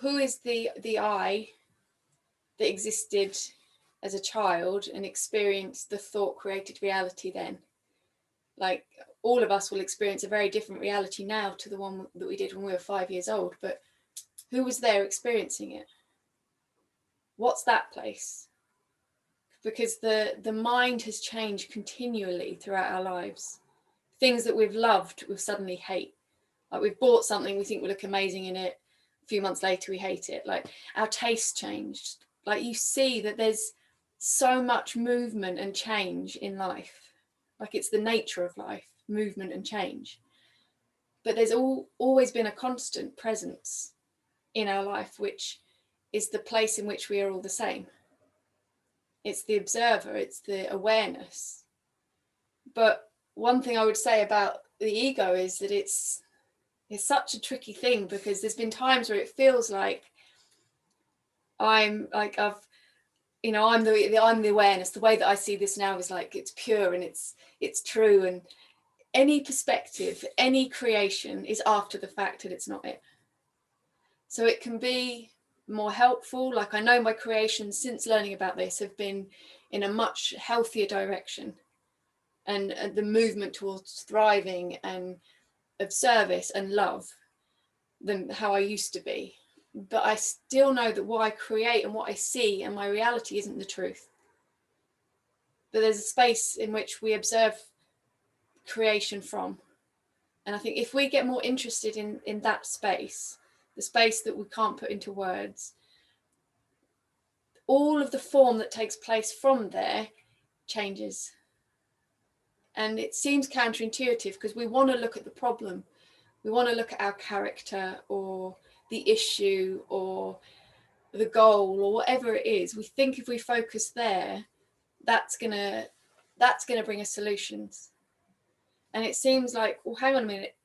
who is the I that existed as a child and experienced the thought created reality then. Like all of us will experience a very different reality now to the one that we did when we were 5 years old, but who was there experiencing it? What's that place? Because the mind has changed continually throughout our lives. Things that we've loved, we suddenly hate. Like we've bought something, we think we look amazing in it. A few months later, we hate it. Like our taste changed. Like you see that there's so much movement and change in life. Like it's the nature of life, movement and change. But there's always been a constant presence in our life, which is the place in which we are all the same. It's the observer, it's the awareness. But one thing I would say about the ego is that it's such a tricky thing, because there's been times where it feels like I'm the awareness. The way that I see this now is like it's pure and it's true, and any perspective, any creation is after the fact that it's not it. So it can be more helpful. Like I know my creations since learning about this have been in a much healthier direction, and the movement towards thriving and of service and love than how I used to be. But I still know that what I create and what I see and my reality isn't the truth. But there's a space in which we observe creation from. And I think if we get more interested in that space, the space that we can't put into words, all of the form that takes place from there changes. And it seems counterintuitive because we want to look at the problem. We want to look at our character or the issue or the goal or whatever it is. We think if we focus there, that's gonna bring us solutions. And it seems like, well, hang on a minute,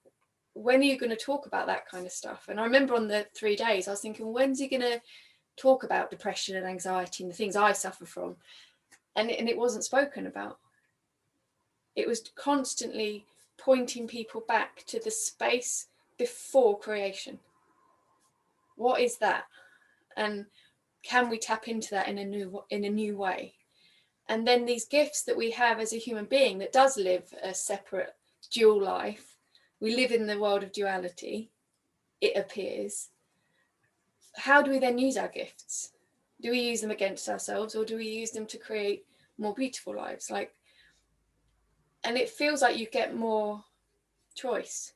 when are you going to talk about that kind of stuff? And I remember on the 3 days, I was thinking, when's he going to talk about depression and anxiety and the things I suffer from? And it wasn't spoken about. It was constantly pointing people back to the space before creation. What is that? And can we tap into that in a new way? And then these gifts that we have as a human being that does live a separate dual life, we live in the world of duality, it appears. How do we then use our gifts? Do we use them against ourselves, or do we use them to create more beautiful lives? Like, and it feels like you get more choice,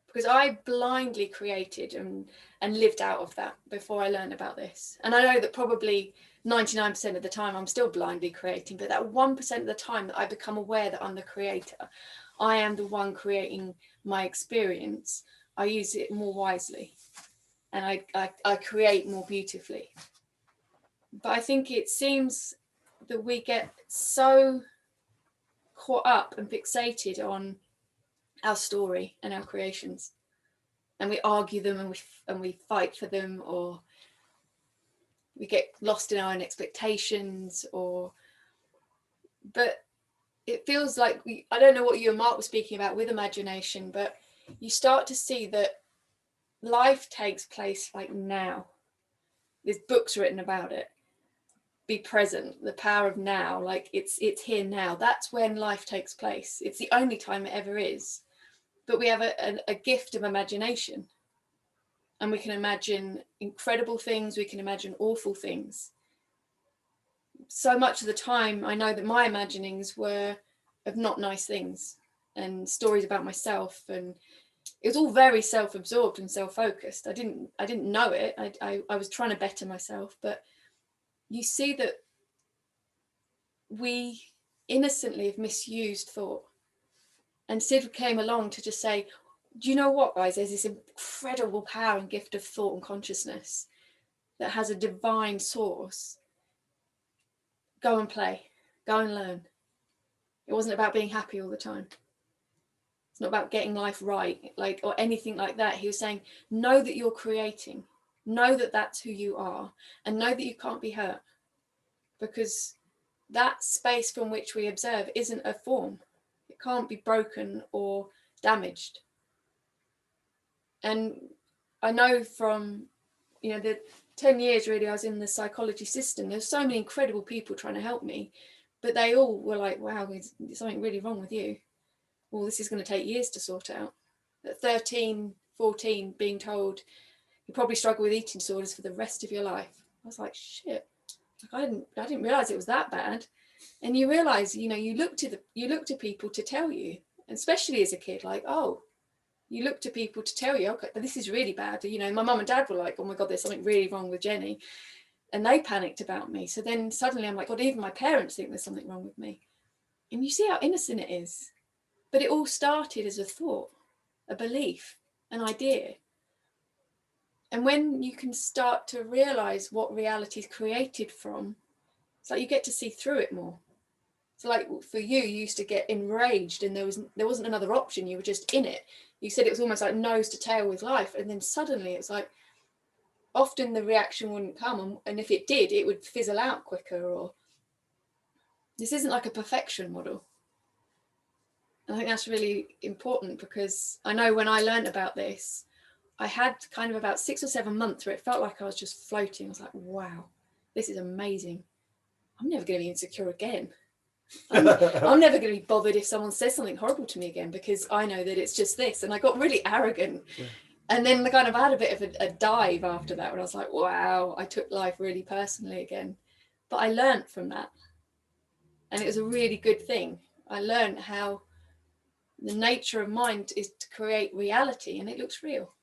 because I blindly created and lived out of that before I learned about this. And I know that probably 99% of the time I'm still blindly creating, but that 1% of the time that I become aware that I'm the creator, I am the one creating my experience, I use it more wisely, and I create more beautifully. But I think it seems that we get so caught up and fixated on our story and our creations, and we argue them and we fight for them, or we get lost in our own expectations, but it feels like I don't know what you and Mark were speaking about with imagination, but you start to see that life takes place like now. There's books written about it. Be present, the power of now, like it's here now. That's when life takes place. It's the only time it ever is. But we have a gift of imagination, and we can imagine incredible things, we can imagine awful things. So much of the time I know that my imaginings were of not nice things and stories about myself, and it was all very self-absorbed and self-focused. I didn't know it. I was trying to better myself, but you see that we innocently have misused thought. And Sid came along to just say, do you know what, guys? There's this incredible power and gift of thought and consciousness that has a divine source. Go and play, go and learn. It wasn't about being happy all the time. It's not about getting life right, like, or anything like that. He was saying, know that you're creating, know that that's who you are, and know that you can't be hurt, because that space from which we observe isn't a form. It can't be broken or damaged. And I know from, the 10 years really I was in the psychology system, there's so many incredible people trying to help me, but they all were like, wow, there's something really wrong with you. Well, this is going to take years to sort out. At 13, 14, being told you probably struggle with eating disorders for the rest of your life. I was like, shit, like I didn't realize it was that bad. And you realize, you look to people to tell you, especially as a kid, like, oh, you look to people to tell you, okay, this is really bad. My mum and dad were like, oh my God, there's something really wrong with Jenny. And they panicked about me. So then suddenly I'm like, God, even my parents think there's something wrong with me. And you see how innocent it is. But it all started as a thought, a belief, an idea. And when you can start to realize what reality is created from, it's like you get to see through it more. So like for you used to get enraged and there wasn't another option. You were just in it. You said it was almost like nose to tail with life. And then suddenly it's like, often the reaction wouldn't come. And if it did, it would fizzle out quicker. Or this isn't like a perfection model. And I think that's really important, because I know when I learned about this, I had kind of about 6 or 7 months where it felt like I was just floating. I was like, wow, this is amazing. I'm never going to be insecure again. I'm never going to be bothered if someone says something horrible to me again, because I know that it's just this. And I got really arrogant. Yeah. And then I kind of had a bit of a dive after that, when I was like, wow, I took life really personally again. But I learned from that. And it was a really good thing. I learned how the nature of mind is to create reality, and it looks real.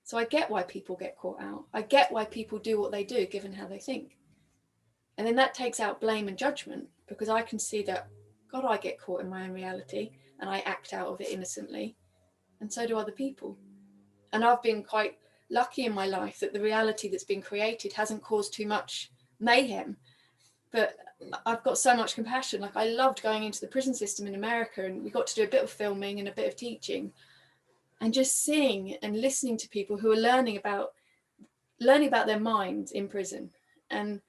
So I get why people get caught out. I get why people do what they do, given how they think. And then that takes out blame and judgment, because I can see that, God, I get caught in my own reality and I act out of it innocently. And so do other people. And I've been quite lucky in my life that the reality that's been created hasn't caused too much mayhem. But I've got so much compassion. Like, I loved going into the prison system in America, and we got to do a bit of filming and a bit of teaching, and just seeing and listening to people who are learning about their minds in prison, and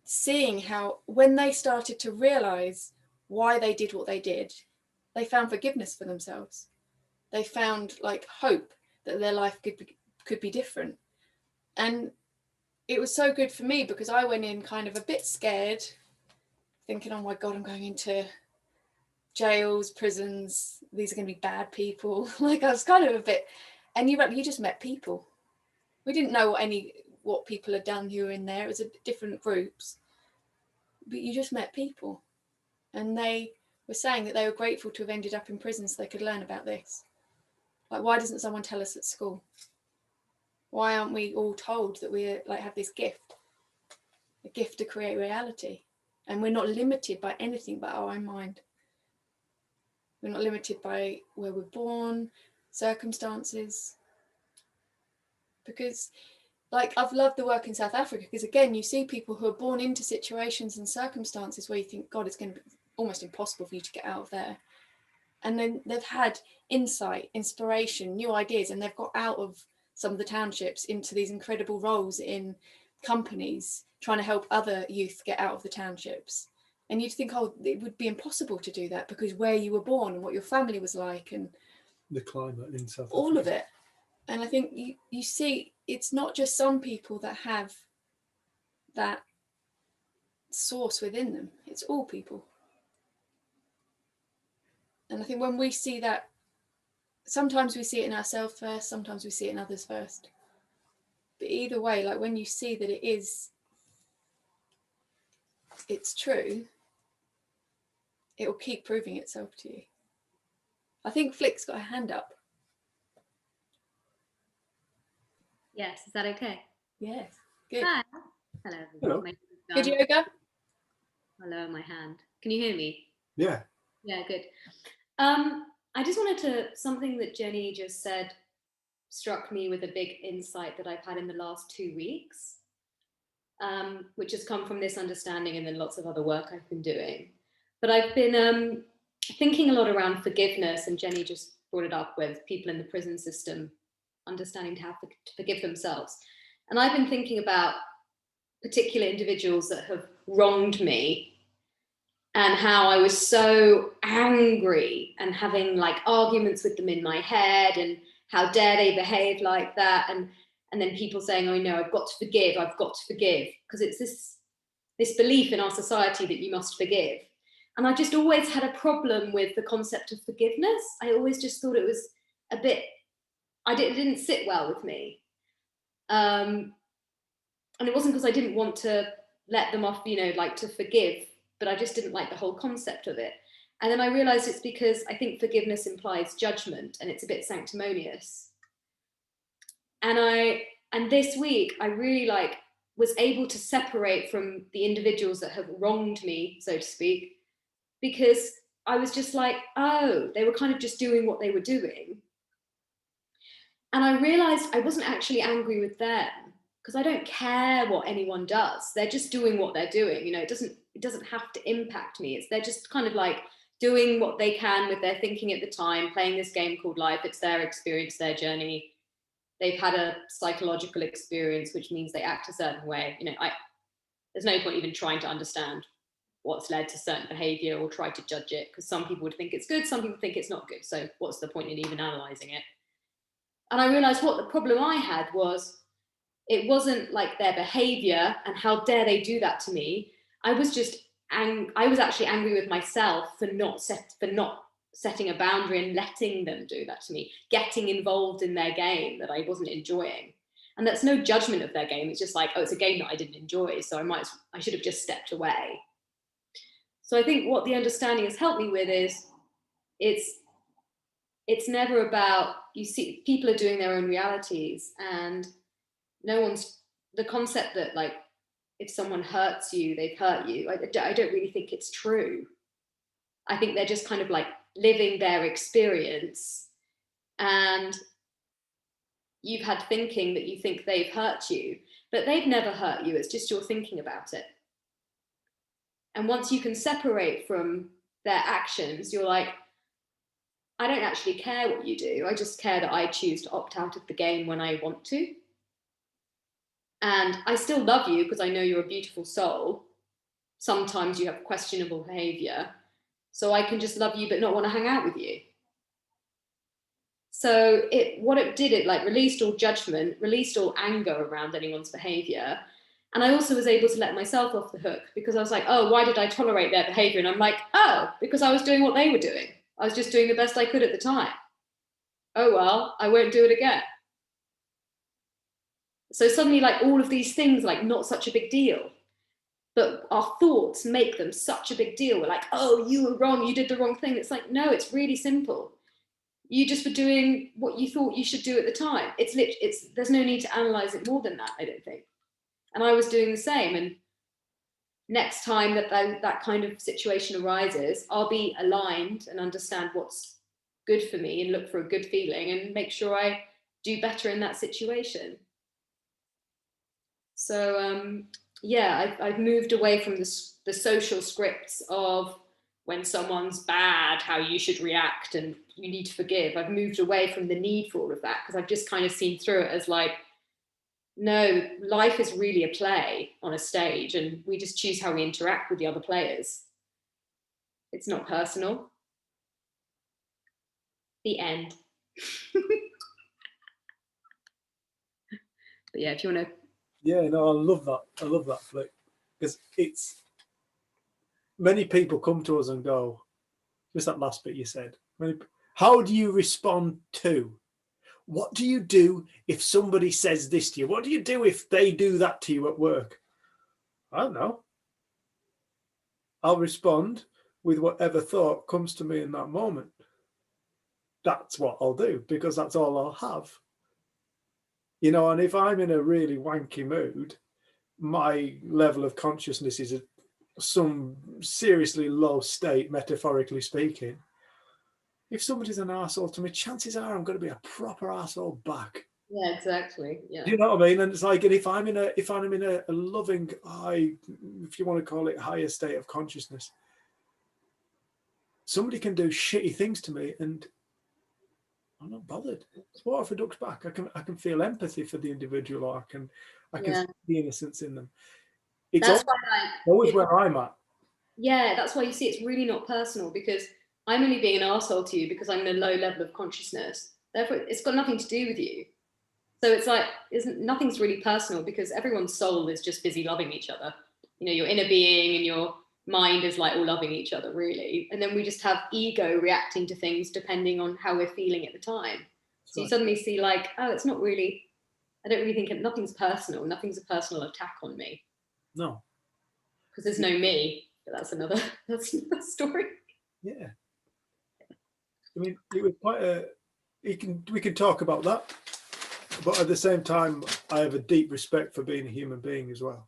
seeing how when they started to realize why they did what they did, they found forgiveness for themselves. They found like hope that their life could be different. And it was so good for me because I went in kind of a bit scared, thinking, oh my God, I'm going into jails, prisons, these are going to be bad people. Like I was kind of a bit, and you just met people. We didn't know what people had done who were in there. It was different groups, but you just met people, and they were saying that they were grateful to have ended up in prison so they could learn about this. Like, why doesn't someone tell us at school? Why aren't we all told that we like have this gift, a gift to create reality, and we're not limited by anything but our own mind. We're not limited by where we're born, circumstances. Because like I've loved the work in South Africa because again, you see people who are born into situations and circumstances where you think, God, it's going to be almost impossible for you to get out of there. And then they've had insight, inspiration, new ideas, and they've got out of some of the townships into these incredible roles in companies trying to help other youth get out of the townships. And you'd think, oh, it would be impossible to do that because where you were born and what your family was like and The climate in South Africa. all of it. And I think you see, it's not just some people that have that source within them. It's all people. And I think when we see that, sometimes we see it in ourselves first, sometimes we see it in others first. But either way, like when you see that it's true, it will keep proving itself to you. I think Flick's got a hand up. Yes, is that okay? Yes, good. Hi. Hello. Hello. My Good yoga? I'll lower my hand. Can you hear me? Yeah. Yeah, good. I just wanted to, something that Jenny just said struck me with a big insight that I've had in the last 2 weeks, which has come from this understanding and then lots of other work I've been doing. But I've been thinking a lot around forgiveness, and Jenny just brought it up with people in the prison system understanding to forgive themselves. And I've been thinking about particular individuals that have wronged me and how I was so angry and having like arguments with them in my head and how dare they behave like that. And then people saying, oh no, I've got to forgive. Because it's this belief in our society that you must forgive. And I just always had a problem with the concept of forgiveness. I always just thought it was a bit, it didn't sit well with me. And it wasn't because I didn't want to let them off, like to forgive, but I just didn't like the whole concept of it. And then I realized it's because I think forgiveness implies judgment and it's a bit sanctimonious. And this week I really was able to separate from the individuals that have wronged me, so to speak, because I was just like, oh, they were kind of just doing what they were doing. And I realized I wasn't actually angry with them because I don't care what anyone does. They're just doing what they're doing. It doesn't have to impact me. They're just kind of like doing what they can with their thinking at the time, playing this game called life. It's their experience, their journey. They've had a psychological experience, which means they act a certain way. There's no point even trying to understand what's led to certain behavior or try to judge it, because some people would think it's good, some people think it's not good. So what's the point in even analyzing it? And I realized what the problem I had was, it wasn't like their behavior and how dare they do that to me. I was actually angry with myself for not setting a boundary and letting them do that to me, getting involved in their game that I wasn't enjoying. And that's no judgment of their game. It's just like, oh, it's a game that I didn't enjoy, so I should have just stepped away. So I think what the understanding has helped me with is it's never about, you see, people are doing their own realities, and the concept that like, if someone hurts you, they've hurt you. I don't really think it's true. I think they're just kind of like living their experience, and you've had thinking that you think they've hurt you, but they've never hurt you. It's just you're thinking about it. And once you can separate from their actions, you're like, I don't actually care what you do. I just care that I choose to opt out of the game when I want to. And I still love you because I know you're a beautiful soul. Sometimes you have questionable behavior, so I can just love you but not want to hang out with you. So what it did, it like released all judgment, released all anger around anyone's behavior. And I also was able to let myself off the hook, because I was like, oh, why did I tolerate their behavior? And I'm like, oh, because I was doing what they were doing. I was just doing the best I could at the time. Oh, well, I won't do it again. So suddenly, like, all of these things, like, not such a big deal. But our thoughts make them such a big deal. We're like, oh, you were wrong. You did the wrong thing. It's like, no, it's really simple. You just were doing what you thought you should do at the time. There's no need to analyze it more than that, I don't think. And I was doing the same. And next time that kind of situation arises, I'll be aligned and understand what's good for me and look for a good feeling and make sure I do better in that situation. So yeah, I've moved away from the social scripts of when someone's bad, how you should react and you need to forgive. I've moved away from the need for all of that, because I've just kind of seen through it as like, no, life is really a play on a stage, and we just choose how we interact with the other players. It's not personal. The end. But yeah, if you want to. Yeah, no, I love that, Flick, because it's, many people come to us and go, just that last bit you said, how do you respond to? What do you do if somebody says this to you? What do you do if they do that to you at work? I don't know. I'll respond with whatever thought comes to me in that moment. That's what I'll do, because that's all I'll have. You know, and if I'm in a really wanky mood, my level of consciousness is some seriously low state, metaphorically speaking. If somebody's an arsehole to me, chances are I'm going to be a proper arsehole back. Yeah, exactly. Yeah. Do you know what I mean? And it's like, and if I'm in a loving, high, if you want to call it higher state of consciousness, somebody can do shitty things to me and I'm not bothered. It's water for ducks back. I can feel empathy for the individual, or I can see the innocence in them. It's always where I'm at. Yeah, that's why you see it's really not personal, because I'm only being an arsehole to you because I'm in a low level of consciousness. Therefore, it's got nothing to do with you. So it's like, nothing's really personal, because everyone's soul is just busy loving each other. You know, your inner being and your mind is like all loving each other, really. And then we just have ego reacting to things depending on how we're feeling at the time. So you suddenly see like, oh, it's not really, I don't really think nothing's personal. Nothing's a personal attack on me. No. Because there's no me. But that's another story. Yeah. I mean, it was quite we can talk about that, but at the same time, I have a deep respect for being a human being as well.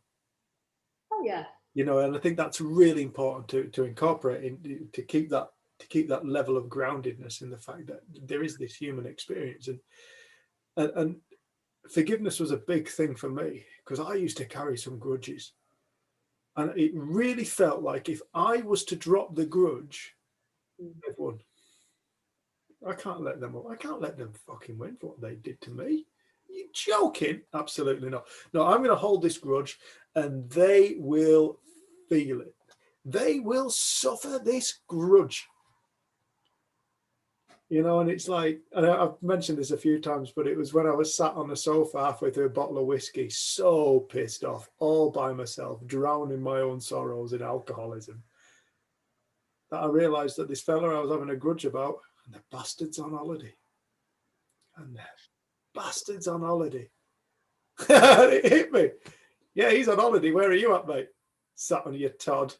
Oh yeah. You know, and I think that's really important to incorporate to keep that level of groundedness in the fact that there is this human experience, and forgiveness was a big thing for me, because I used to carry some grudges, and it really felt like if I was to drop the grudge, they've won. I can't let them fucking win for what they did to me. Are you joking? Absolutely not. No, I'm going to hold this grudge, and they will feel it. They will suffer this grudge. You know, and it's like, and I've mentioned this a few times, but it was when I was sat on the sofa halfway through a bottle of whiskey, so pissed off, all by myself, drowning my own sorrows in alcoholism, that I realised that this fella I was having a grudge about, and the bastard's on holiday. And the bastard's on holiday. It hit me. Yeah, he's on holiday. Where are you at, mate? Sat on your Todd,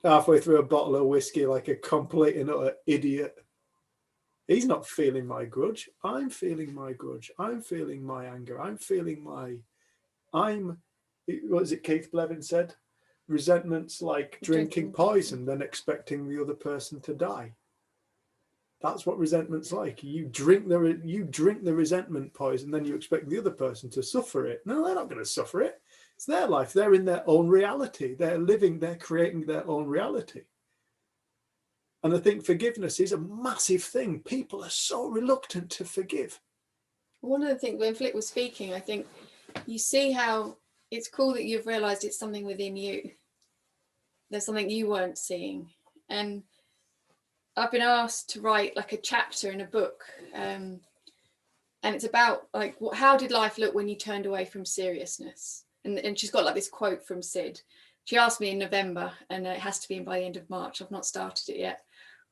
halfway through a bottle of whiskey like a complete and utter idiot. He's not feeling my grudge. I'm feeling my grudge. I'm feeling my anger. What is it Keith Blevins said? Resentment's like drinking poison, then expecting the other person to die. That's what resentment's like. You drink the resentment poison, then you expect the other person to suffer it. No, they're not going to suffer it. It's their life. They're in their own reality. They're creating their own reality. And I think forgiveness is a massive thing. People are so reluctant to forgive. One of the things, when Flick was speaking, I think you see how it's cool that you've realised it's something within you. There's something you weren't seeing. and I've been asked to write like a chapter in a book, and it's about like how did life look when you turned away from seriousness? And she's got like this quote from Sid. She asked me in November, and it has to be in by the end of March. I've not started it yet.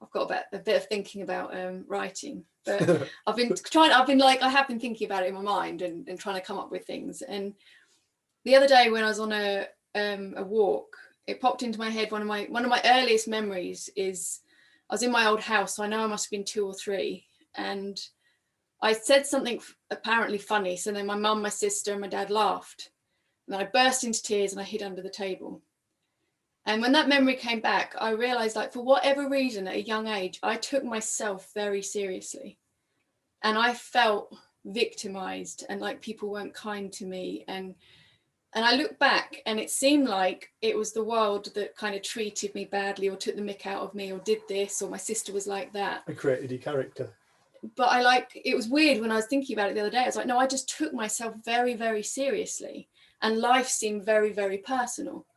I've got a bit of thinking about writing, but I have been thinking about it in my mind and trying to come up with things. And the other day when I was on a walk, it popped into my head. One of my earliest memories is I was in my old house, so I know I must have been 2 or 3, and I said something apparently funny. So then my mum, my sister, and my dad laughed, and then I burst into tears and I hid under the table. And when that memory came back, I realized, like, for whatever reason, at a young age, I took myself very seriously, and I felt victimized, and like people weren't kind to me. And I look back, and it seemed like it was the world that kind of treated me badly, or took the mick out of me, or did this, or my sister was like that. I created your character. But it was weird when I was thinking about it the other day. I was like, no, I just took myself very, very seriously, and life seemed very, very personal,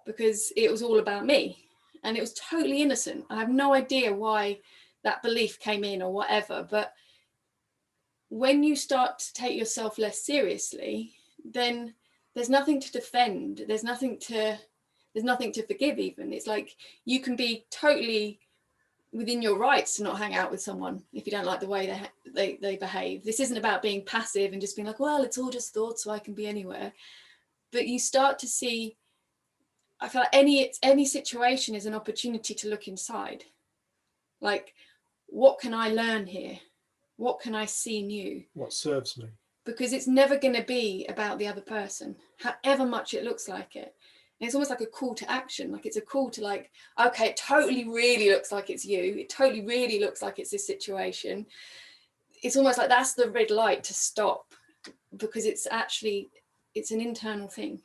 because it was all about me, and it was totally innocent. I have no idea why that belief came in or whatever, but when you start to take yourself less seriously, then there's nothing to defend, there's nothing to forgive even. It's like you can be totally within your rights to not hang out with someone if you don't like the way they behave. This isn't about being passive and just being like, well, it's all just thoughts, so I can be anywhere. But you start to see, I feel like any situation is an opportunity to look inside. Like, what can I learn here? What can I see new? What serves me? Because it's never going to be about the other person, however much it looks like it. And it's almost like a call to action. Like, it's a call to, like, okay, it totally really looks like it's you. It totally really looks like it's this situation. It's almost like that's the red light to stop, because it's an internal thing.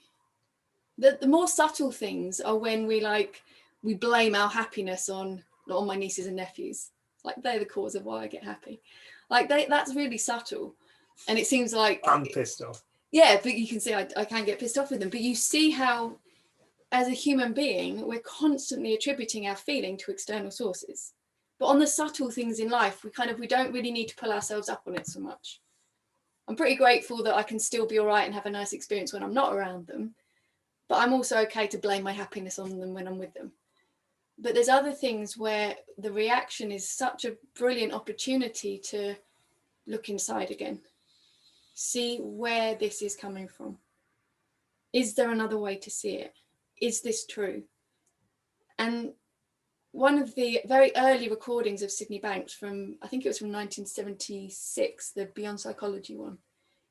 The more subtle things are when we blame our happiness on my nieces and nephews. Like, they're the cause of why I get happy. Like, that's really subtle. And it seems like I'm pissed off. Yeah, but you can see I can get pissed off with them. But you see how, as a human being, we're constantly attributing our feeling to external sources. But on the subtle things in life, we don't really need to pull ourselves up on it so much. I'm pretty grateful that I can still be all right and have a nice experience when I'm not around them. But I'm also okay to blame my happiness on them when I'm with them. But there's other things where the reaction is such a brilliant opportunity to look inside again. See where this is coming from. Is there another way to see it? Is this true? And one of the very early recordings of Sydney Banks from, I think it was from 1976, the Beyond Psychology one,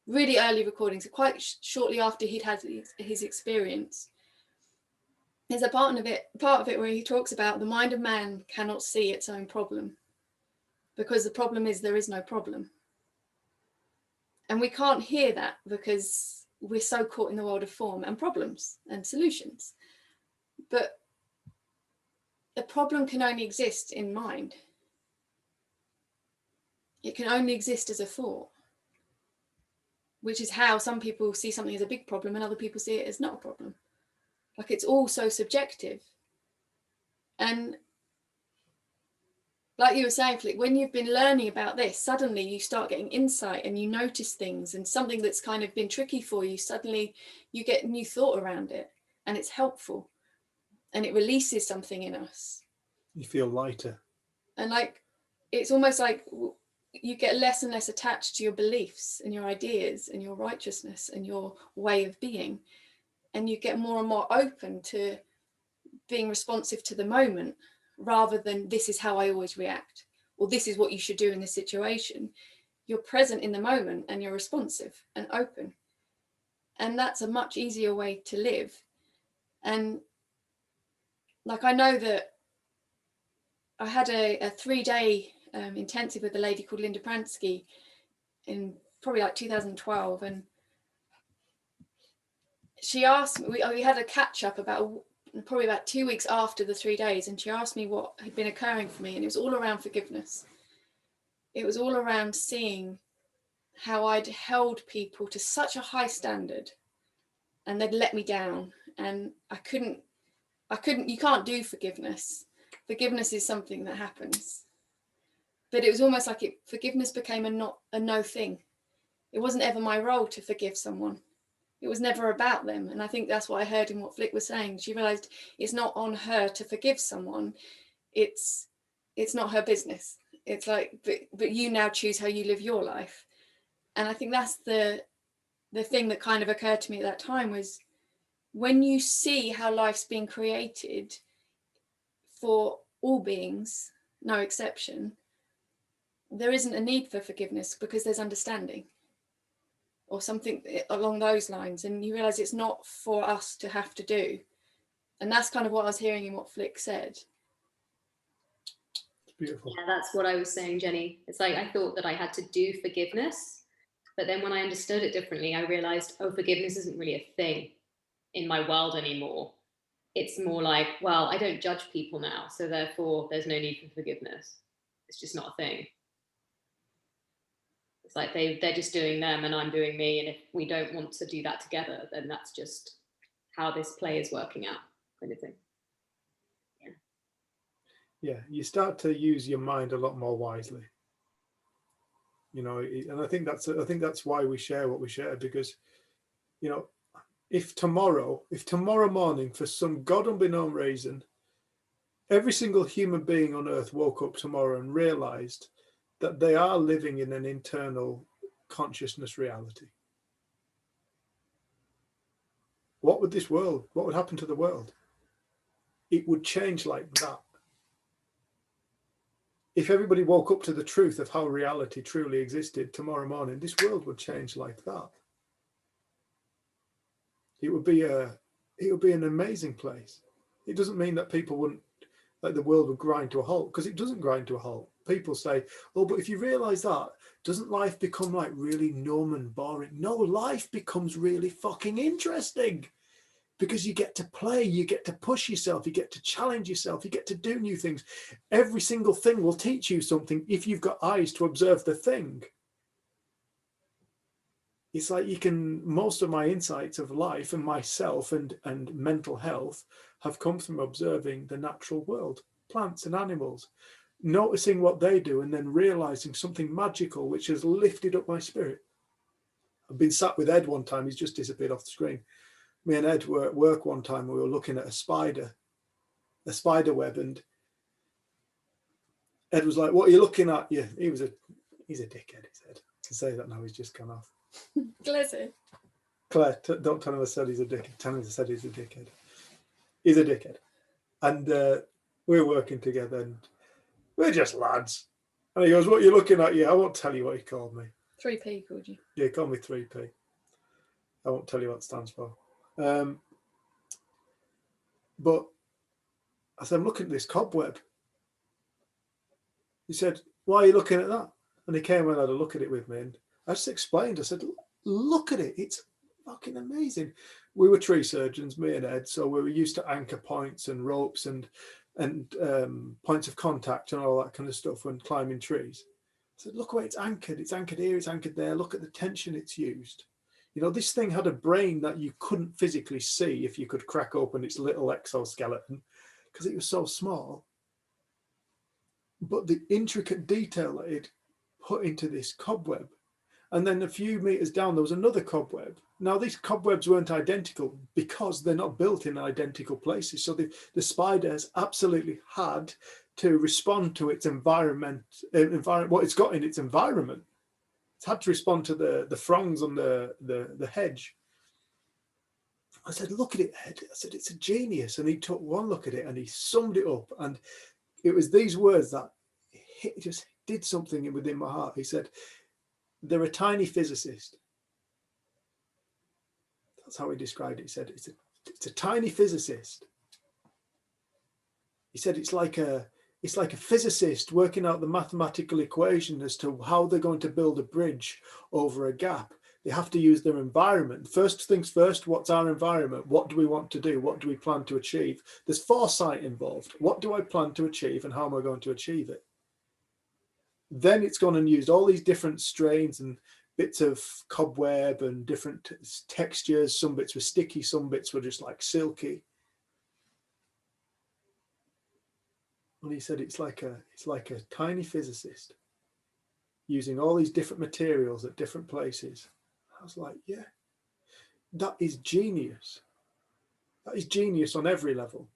really early recordings, quite shortly after he'd had his experience. There's a part of it where he talks about the mind of man cannot see its own problem, because the problem is there is no problem. And we can't hear that because we're so caught in the world of form and problems and solutions. But the problem can only exist in mind. It can only exist as a thought, which is how some people see something as a big problem and other people see it as not a problem. Like, it's all so subjective. And like you were saying, Flick, when you've been learning about this, suddenly you start getting insight and you notice things, and something that's kind of been tricky for you, suddenly you get new thought around it, and it's helpful and it releases something in us. You feel lighter. And like, it's almost like you get less and less attached to your beliefs and your ideas and your righteousness and your way of being. And you get more and more open to being responsive to the moment, rather than this is how I always react, or this is what you should do in this situation. You're present in the moment and you're responsive and open. And that's a much easier way to live. And like, I know that I had a 3-day intensive with a lady called Linda Pransky in probably like 2012. And she asked me, we had a catch up probably about 2 weeks after the 3 days, and she asked me what had been occurring for me, and it was all around forgiveness. It was all around seeing how I'd held people to such a high standard and they'd let me down, and I couldn't, you can't do forgiveness. forgiveness is something that happens. But it was almost like forgiveness became a no thing. It wasn't ever my role to forgive someone. It was never about them. And I think that's what I heard in what Flick was saying. She realized it's not on her to forgive someone. It's not her business. It's like, but you now choose how you live your life. And I think that's the thing that kind of occurred to me at that time, was when you see how life's been created for all beings, no exception, there isn't a need for forgiveness because there's understanding or something along those lines. And you realize it's not for us to have to do. And that's kind of what I was hearing in what Flick said. It's beautiful. Yeah, that's what I was saying, Jenny. It's like I thought that I had to do forgiveness, but then when I understood it differently, I realized, oh, forgiveness isn't really a thing in my world anymore. It's more like, well, I don't judge people now, so therefore there's no need for forgiveness. It's just not a thing. It's like they're just doing them and I'm doing me, and if we don't want to do that together, then that's just how this play is working out, kind of thing. Yeah, you start to use your mind a lot more wisely, you know. And I think that's why we share what we share, because, you know, if tomorrow morning, for some God unbeknown reason, every single human being on earth woke up tomorrow and realized that they are living in an internal consciousness reality, what would happen to the world? It would change like that. If everybody woke up to the truth of how reality truly existed tomorrow morning, this world would change like that. It would be an amazing place. It doesn't mean that people wouldn't, like the world would grind to a halt, because it doesn't grind to a halt. People say, oh, but if you realize that, doesn't life become like really numb and boring? No, life becomes really fucking interesting, because you get to play, you get to push yourself, you get to challenge yourself, you get to do new things. Every single thing will teach you something if you've got eyes to observe the thing. It's like most of my insights of life and myself and mental health have come from observing the natural world, plants and animals, noticing what they do and then realizing something magical which has lifted up my spirit. I've been sat with Ed one time, he's just disappeared off the screen. Me and Ed were at work one time, we were looking at a spider web, and Ed was like, what are you looking at? Yeah, he's a dickhead, he said. To say that now, he's just gone off. Claire, don't tell him I said he's a dickhead. Tell him I said he's a dickhead. He's a dickhead. And we're working together and we're just lads. And he goes, what are you looking at? Yeah, I won't tell you what he called me. 3P called you. Yeah, he called me 3P. I won't tell you what it stands for. But I said, I'm looking at this cobweb. He said, why are you looking at that? And he came and had a look at it with me. And I just explained, I said, look at it. It's fucking amazing. We were tree surgeons, me and Ed, so we were used to anchor points and ropes and points of contact and all that kind of stuff when climbing trees. I said, look where it's anchored. It's anchored here, it's anchored there. Look at the tension it's used. You know, this thing had a brain that you couldn't physically see if you could crack open its little exoskeleton because it was so small. But the intricate detail that it put into this cobweb. And then a few meters down, there was another cobweb. Now, these cobwebs weren't identical because they're not built in identical places. So the spider has absolutely had to respond to its environment, what it's got in its environment. It's had to respond to the fronds on the hedge. I said, look at it, Ed. I said, it's a genius. And he took one look at it and he summed it up. And it was these words that just did something within my heart. He said, they're a tiny physicist. That's how he described it. He said, it's a tiny physicist. He said, it's like a physicist working out the mathematical equation as to how they're going to build a bridge over a gap. They have to use their environment. First things first, what's our environment? What do we want to do? What do we plan to achieve? There's foresight involved. What do I plan to achieve and how am I going to achieve it? Then it's gone and used all these different strains and bits of cobweb and different textures. Some bits were sticky, some bits were just like silky. And he said it's like a tiny physicist using all these different materials at different places. I was like, yeah, that is genius. That is genius on every level.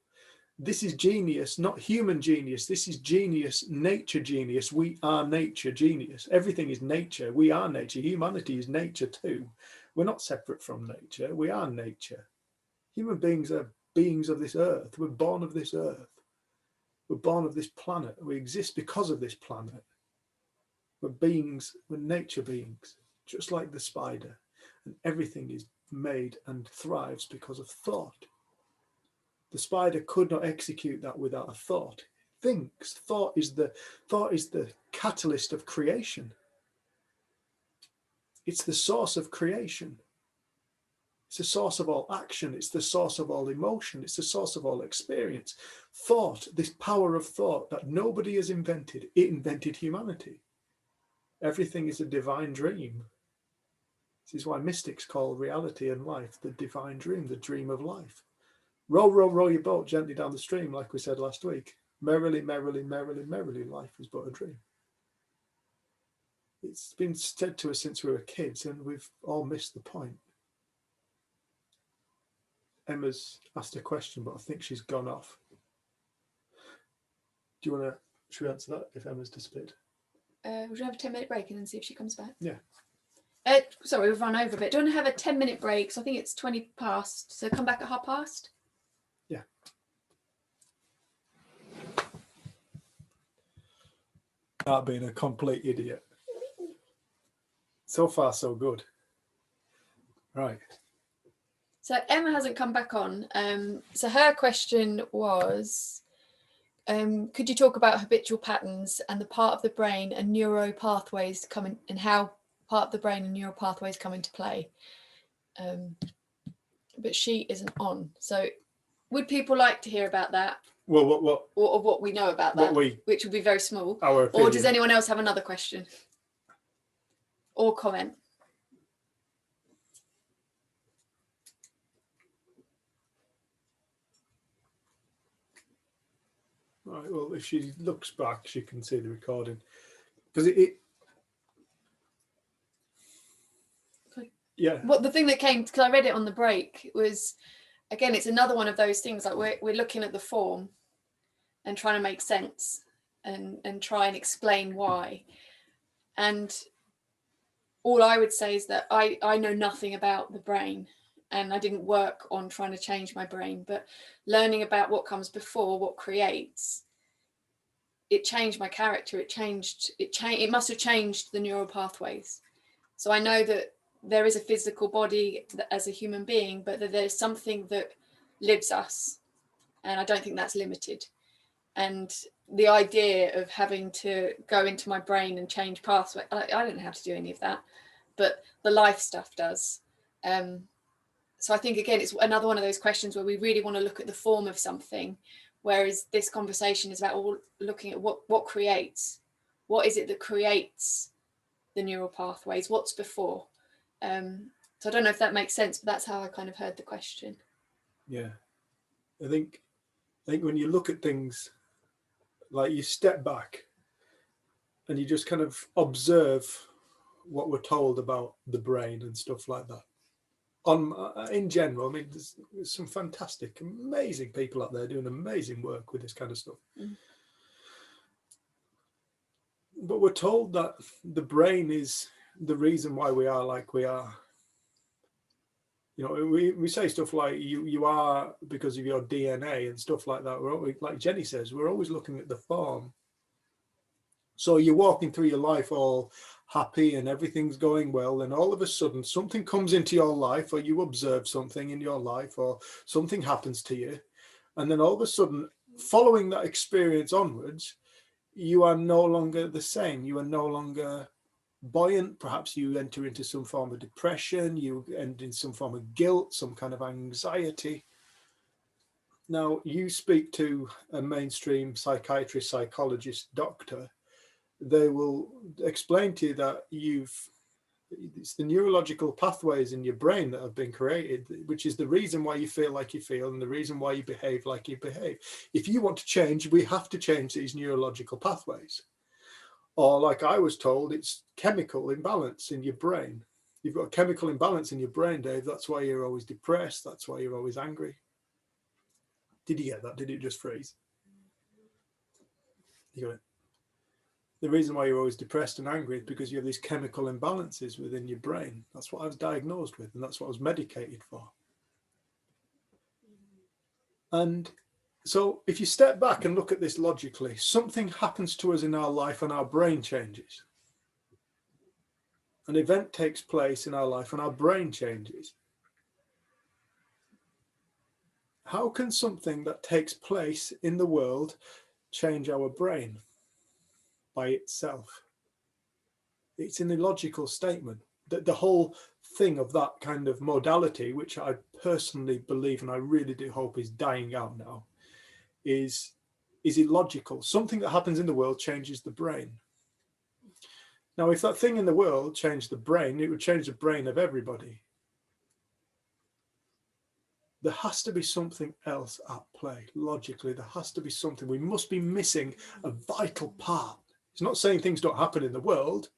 This is genius, not human genius. This is genius, nature genius. We are nature genius. Everything is nature. We are nature. Humanity is nature too. We're not separate from nature. We are nature. Human beings are beings of this earth. We're born of this earth. We're born of this planet. We exist because of this planet. We're beings, we're nature beings, just like the spider. And everything is made and thrives because of thought. The spider could not execute that without a thought. It thinks. Thought is the catalyst of creation. It's the source of creation. It's the source of all action. It's the source of all emotion. It's the source of all experience. Thought, this power of thought that nobody has invented, it invented humanity. Everything is a divine dream. This is why mystics call reality and life the divine dream, the dream of life. Row, row, row your boat gently down the stream, like we said last week. Merrily, merrily, merrily, merrily, life is but a dream. It's been said to us since we were kids, and we've all missed the point. Emma's asked a question, but I think she's gone off. Do you want to, should we answer that if Emma's disappeared? Would you have a 10-minute break and then see if she comes back? Yeah. Sorry, we've run over a bit. Do you want to have a 10-minute break? So I think it's 20 past. So come back at 1:30. Yeah. Not being a complete idiot. So far, so good. Right. So Emma hasn't come back on. So her question was, could you talk about habitual patterns and the part of the brain and neuro pathways come in, and how part of the brain and neural pathways come into play? But she isn't on. So would people like to hear about that? Well, what? Or what we know about that, which would be very small. Our opinion. Or does anyone else have another question or comment? Right, well, if she looks back, she can see the recording. Because yeah. What the thing that came, because I read it on the break, was, again, it's another one of those things, like we're looking at the form and trying to make sense and try and explain why. And all I would say is that I know nothing about the brain, and I didn't work on trying to change my brain, but learning about what comes before, what creates, it changed my character. It must have changed the neural pathways. So I know that there is a physical body as a human being, but that there's something that lives us. And I don't think that's limited. And the idea of having to go into my brain and change pathways, I don't know how to do any of that, but the life stuff does. So I think, again, it's another one of those questions where we really want to look at the form of something, whereas this conversation is about all looking at what creates. What is it that creates the neural pathways? What's before? So I don't know if that makes sense, but that's how I kind of heard the question. Yeah. I think when you look at things, like you step back and you just kind of observe what we're told about the brain and stuff like that. In general, I mean, there's some fantastic, amazing people out there doing amazing work with this kind of stuff. Mm. But we're told that the brain is the reason why we are like we are. You know, we say stuff like you are because of your DNA and stuff like that. We're always, like Jenny says, we're always looking at the form. So you're walking through your life all happy and everything's going well, and all of a sudden something comes into your life, or you observe something in your life, or something happens to you, and then all of a sudden, following that experience onwards, you are no longer the same. You are no longer buoyant. Perhaps you enter into some form of depression, you end in some form of guilt, some kind of anxiety. Now, you speak to a mainstream psychiatrist, psychologist, doctor, they will explain to you that It's the neurological pathways in your brain that have been created, which is the reason why you feel like you feel and the reason why you behave like you behave. If you want to change, we have to change these neurological pathways. Or like I was told, it's chemical imbalance in your brain. You've got a chemical imbalance in your brain, Dave. That's why you're always depressed. That's why you're always angry. Did you get that? Did it just freeze? You got it. The reason why you're always depressed and angry is because you have these chemical imbalances within your brain. That's what I was diagnosed with, and that's what I was medicated for. And so if you step back and look at this logically, something happens to us in our life and our brain changes. An event takes place in our life and our brain changes. How can something that takes place in the world change our brain by itself? It's an illogical statement. That the whole thing of that kind of modality, which I personally believe and I really do hope is dying out now, is illogical. Something that happens in the world changes the brain. Now, if that thing in the world changed the brain, it would change the brain of everybody. There has to be something else at play. Logically, there has to be something. We must be missing a vital part. It's not saying things don't happen in the world,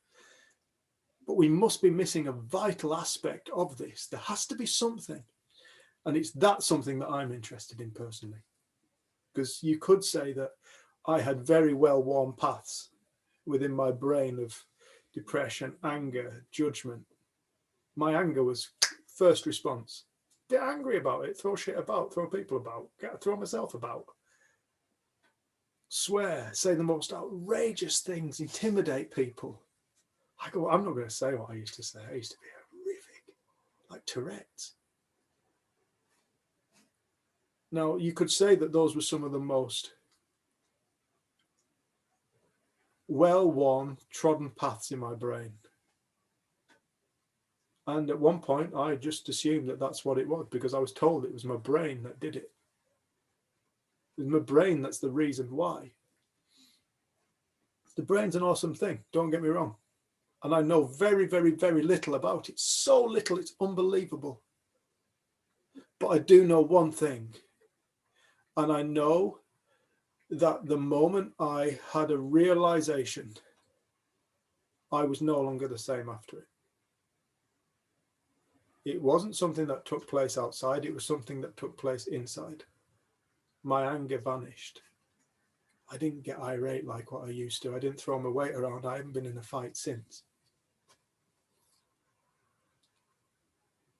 but we must be missing a vital aspect of this. There has to be something. And it's that something that I'm interested in personally. Because you could say that I had very well-worn paths within my brain of depression, anger, judgment. My anger was first response. Get angry about it, throw shit about, throw people about, throw myself about. Swear, say the most outrageous things, intimidate people. I go, I'm not going to say what I used to say. I used to be horrific, like Tourette's. Now, you could say that those were some of the most well-worn, trodden paths in my brain. And at one point, I just assumed that that's what it was because I was told it was my brain that did it. It was my brain that's the reason why. The brain's an awesome thing, don't get me wrong. And I know very, very, very little about it. So little, it's unbelievable. But I do know one thing. And I know that the moment I had a realization, I was no longer the same after it. It wasn't something that took place outside. It was something that took place inside. My anger vanished. I didn't get irate like what I used to. I didn't throw my weight around. I haven't been in a fight since.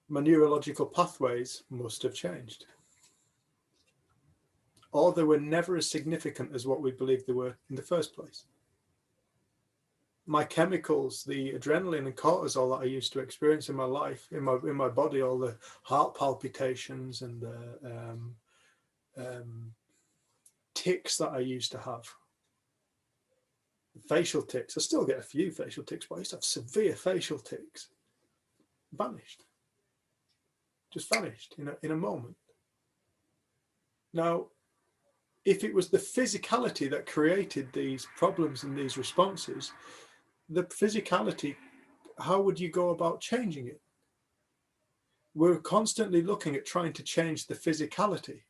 My neurological pathways must have changed. Or they were never as significant as what we believed they were in the first place. My chemicals, the adrenaline and cortisol that I used to experience in my life, in my body, all the heart palpitations and the tics that I used to have, facial tics. I still get a few facial tics, but I used to have severe facial tics. Vanished. Just vanished in a moment. Now, if it was the physicality that created these problems and these responses, the physicality, how would you go about changing it? We're constantly looking at trying to change the physicality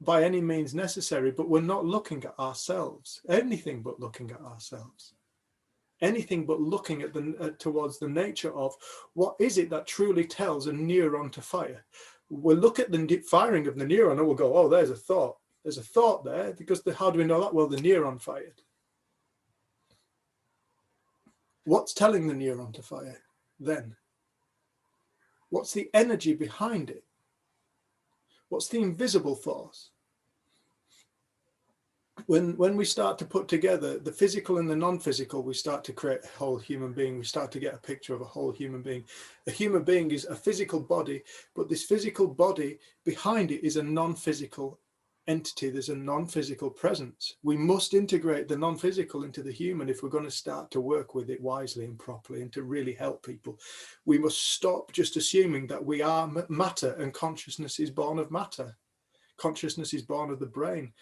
by any means necessary, but we're not looking at ourselves, anything but looking at ourselves, anything but looking at towards the nature of what is it that truly tells a neuron to fire. We'll look at the firing of the neuron and we'll go, oh, there's a thought. There's a thought there, because how do we know that? Well, the neuron fired. What's telling the neuron to fire then? What's the energy behind it? What's the invisible force? When we start to put together the physical and the non-physical, we start to create a whole human being. We start to get a picture of a whole human being. A human being is a physical body, but this physical body behind it is a non-physical entity. There's a non-physical presence. We must integrate the non-physical into the human if we're going to start to work with it wisely and properly and to really help people. We must stop just assuming that we are matter and consciousness is born of matter. Consciousness is born of the brain.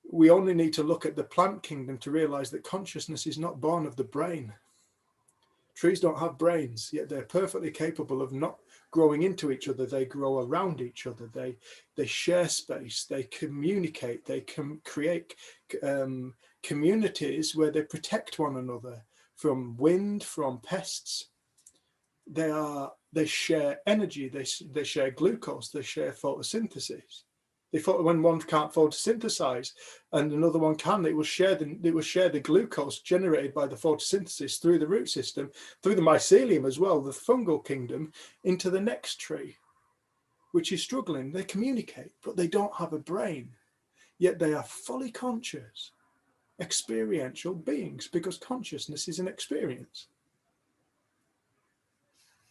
We only need to look at the plant kingdom to realize that consciousness is not born of the brain. Trees don't have brains, yet they're perfectly capable of not growing into each other. They grow around each other. They share space. They communicate. They can create communities where they protect one another from wind, from pests. They share energy. They share glucose. They share photosynthesis. When one can't photosynthesize and another one can, it will share the glucose generated by the photosynthesis through the root system, through the mycelium as well, the fungal kingdom, into the next tree, which is struggling. They communicate, but they don't have a brain, yet they are fully conscious, experiential beings, because consciousness is an experience.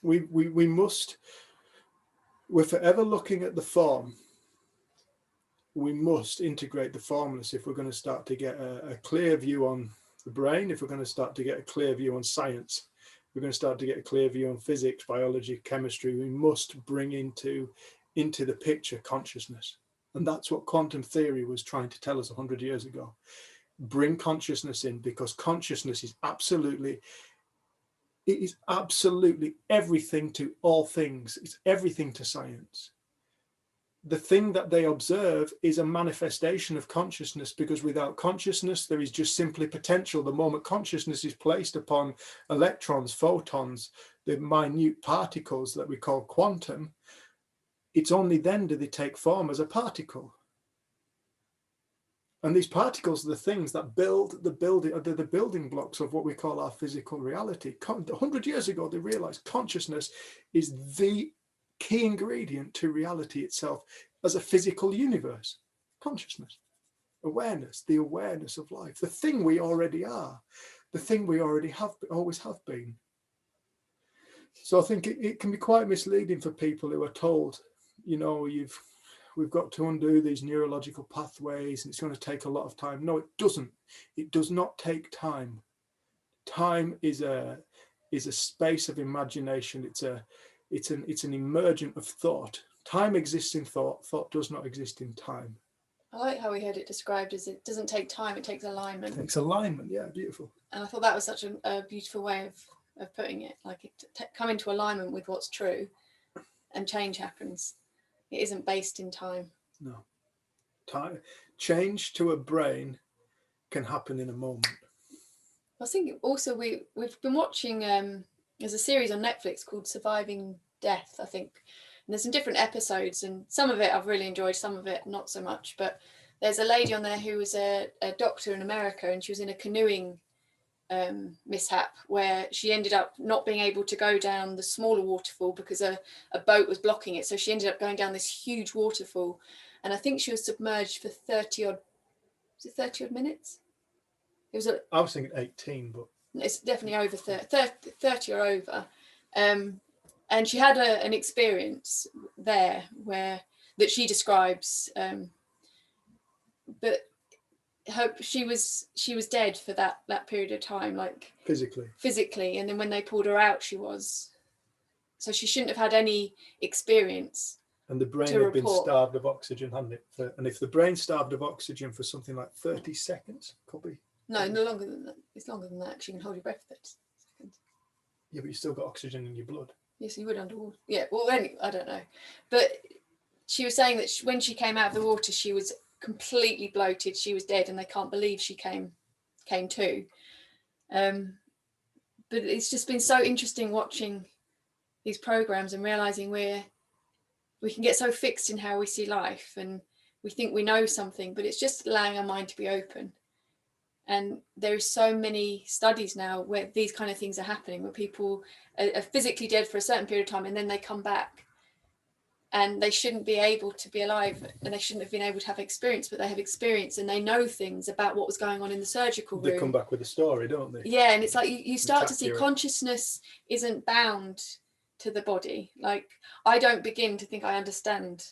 We're forever looking at the form. We must integrate the formless if we're going to start to get a clear view on the brain, if we're going to start to get a clear view on science, we're going to start to get a clear view on physics, biology, chemistry. We must bring into the picture consciousness. And that's what quantum theory was trying to tell us 100 years ago. Bring consciousness in, because consciousness is absolutely everything to all things. It's everything to science. The thing that they observe is a manifestation of consciousness, because without consciousness, there is just simply potential. The moment consciousness is placed upon electrons, photons, the minute particles that we call quantum, it's only then do they take form as a particle. And these particles are the things that build the building blocks of what we call our physical reality. 100 years ago, they realized consciousness is the key ingredient to reality itself as a physical universe. Consciousness, awareness, the awareness of life, the thing we already are, the thing we already always have been. So I think it can be quite misleading for people who are told, we've got to undo these neurological pathways and it's going to take a lot of time. No, it doesn't. It does not take time. Time is a space of imagination. It's an emergent of thought. Time exists in thought. Thought does not exist in time. I like how we heard it described as it doesn't take time, it takes alignment. It takes alignment, yeah, beautiful. And I thought that was such a beautiful way of putting it. Like come into alignment with what's true, and change happens. It isn't based in time. No. Change to a brain can happen in a moment. I was thinking also we've been watching there's a series on Netflix called Surviving Death, I think. And there's some different episodes, and some of it I've really enjoyed, some of it not so much. But there's a lady on there who was a doctor in America, and she was in a canoeing mishap where she ended up not being able to go down the smaller waterfall because a boat was blocking it. So she ended up going down this huge waterfall, and I think she was submerged for 30 odd minutes? I was thinking 18, but it's definitely over 30 or over. And she had an experience there that she describes, but she was dead for that period of time, like physically, and then when they pulled her out, so she shouldn't have had any experience. And the brain had been starved of oxygen, hadn't it? And if the brain's starved of oxygen for something like 30 seconds, could be. No longer than that. It's longer than that, because you can hold your breath for 30 seconds. Yeah, but you still got oxygen in your blood. Yes, you would underwater. Yeah, well, anyway, I don't know. But she was saying that when she came out of the water, she was completely bloated. She was dead, and they can't believe she came to. But it's just been so interesting watching these programs and realizing we can get so fixed in how we see life, and we think we know something, but it's just allowing our mind to be open. And there are so many studies now where these kind of things are happening, where people are physically dead for a certain period of time, and then they come back, and they shouldn't be able to be alive, and they shouldn't have been able to have experience, but they have experience, and they know things about what was going on in the surgical room. They come back with a story, don't they? Yeah, and it's like you start to see consciousness isn't bound to the body. Like, I don't begin to think I understand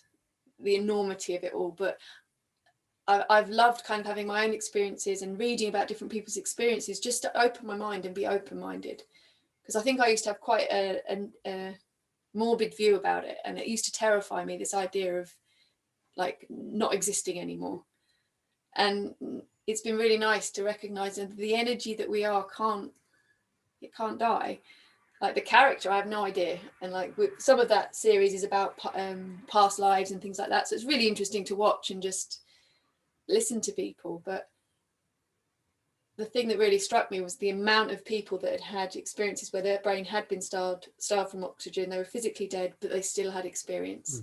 the enormity of it all, but I've loved kind of having my own experiences and reading about different people's experiences, just to open my mind and be open-minded. Because I think I used to have quite a morbid view about it, and it used to terrify me, this idea of like not existing anymore. And it's been really nice to recognize that the energy that we are can't die, like the character, I have no idea. And like some of that series is about past lives and things like that. So it's really interesting to watch and just listen to people. But the thing that really struck me was the amount of people that had experiences where their brain had been starved from oxygen. They were physically dead, but they still had experience.